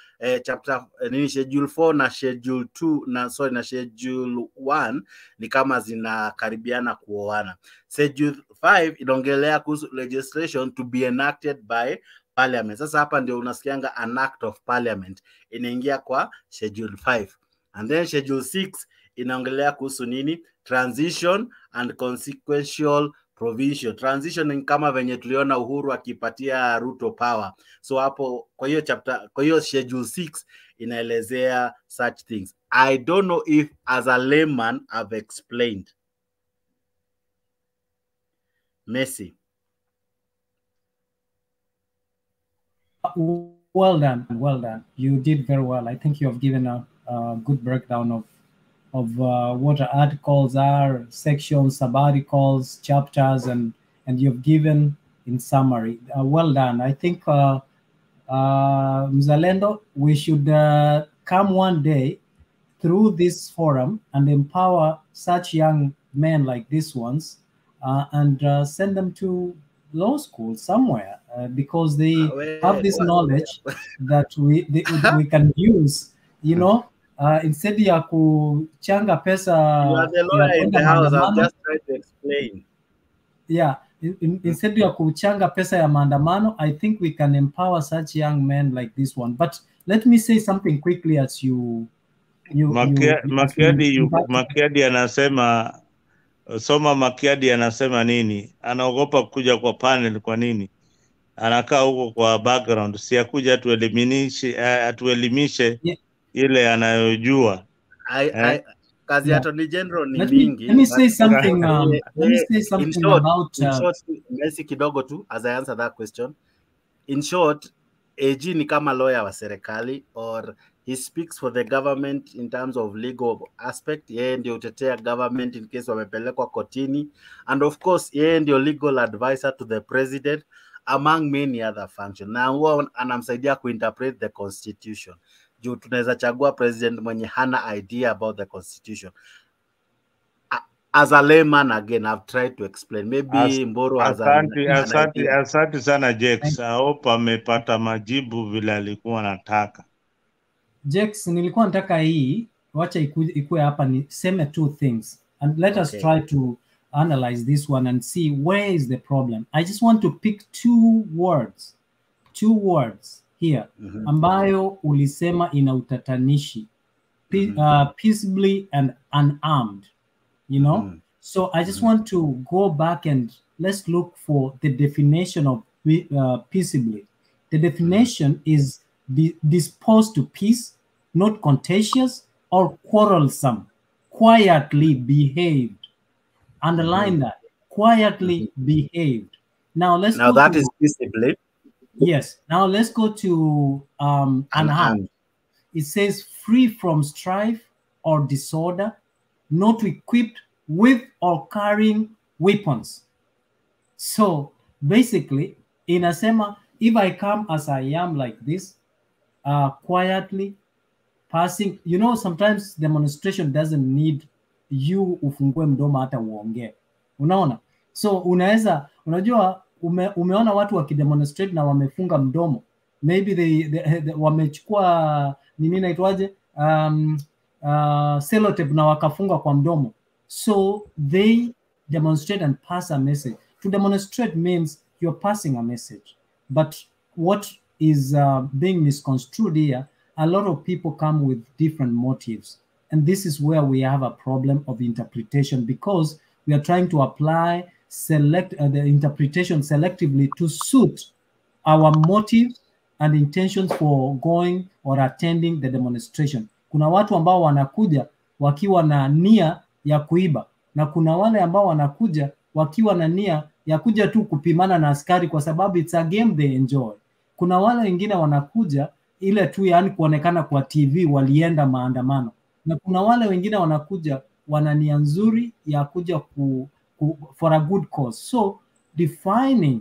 [SPEAKER 2] chapter schedule 4 na schedule 2 na schedule 1 ni kama zinakaribiana kuoana. Schedule 5 inaongelea kuhusu legislation to be enacted by parliament. Sasa hapa ndio unasikianga an act of parliament inaingia kwa schedule 5. And then schedule 6 inaongelea kuhusu nini? Transition and consequential provision. Transition ni kama venye tuliona Uhuru akipatia Ruto power. So hapo kwa hiyo schedule 6 inaelezea such things. I don't know if as a layman I've explained. Messi.
[SPEAKER 5] Well done, well done. You did very well. I think you have given a good breakdown of what articles are, sections, sub-articles, chapters, and you've given in summary. Well done. I think Mzalendo, we should come one day through this forum and empower such young men like these ones and send them to law school somewhere because they have this knowledge that we can use, you know, instead ya kuchanga pesa.
[SPEAKER 2] You are the lawyer in the house. I'm just trying to explain.
[SPEAKER 5] Yeah, instead ya kuchanga pesa ya maandamano, I think we can empower such young men like this one. But let me say something quickly as
[SPEAKER 3] Makiadi anasema soma. Makiadi anasema nini? Anaogopa kuja kwa panel. Kwa nini? Anakaa huko kwa background, si akuja atuelimishe ile anayojua.
[SPEAKER 2] Kazi ya Attorney General ni mingi.
[SPEAKER 5] Let me say something. Let me say something about.
[SPEAKER 2] In short, Messi kidogo tu as I answer that question. In short, AG ni kama lawyer wa serikali, or he speaks for the government in terms of legal aspect. Yeye ndio utetea government in case wamepelekwa kotini, and of course yeye ndio legal advisor to the president among many other functions. Na huwa anamsaidia kuinterpret the constitution. Juu tunaweza chagua president mwenye hana idea about the constitution. As a layman, again, I've tried to explain. Maybe Mboro has an idea.
[SPEAKER 3] Asante sana Jex. I hope amepata majibu vile alikuwa anataka.
[SPEAKER 5] Jex, nilikuwa nataka hii, wacha ikue hapa niseme two things. And let us try to analyze this one and see where is the problem. I just want to pick two words here ambayo ulisema ina utatanishi. Peaceably and unarmed. You know, so I just want to go back and let's look for the definition of peaceably. The definition is disposed to peace, not contentious or quarrelsome, quietly behaved. Underline that, quietly behaved. Now let's.
[SPEAKER 2] Now that is peaceably.
[SPEAKER 5] Yes. Now let's go to unarmed. It says free from strife or disorder, not equipped with or carrying weapons. So basically, inasema, if I come as I am like this, quietly passing, you know, sometimes demonstration doesn't need you ufungue mdomo hata uongee. Unaona? So unajua umeona watu wakidemonstrate na wamefunga mdomo. Maybe they wamechukua nini inaitwaje? Sellotape na wakafunga kwa mdomo. So they demonstrate and pass a message. To demonstrate means you're passing a message. But what is being misconstrued here, a lot of people come with different motives. And this is where we have a problem of interpretation, because we are trying to apply the interpretation selectively to suit our motives and intentions for going or attending the demonstration. Kuna watu ambao wanakuja wakiwa na nia ya kuiba, na kuna wale ambao wanakuja wakiwa na nia ya kuja tu kupimana na askari kwa sababu it's a game they enjoy. Kuna wale wengine wanakuja ile tu yani kuonekana kwa TV walienda maandamano, na kuna wale wengine wanakuja wana nia nzuri ya kuja for a good cause. So defining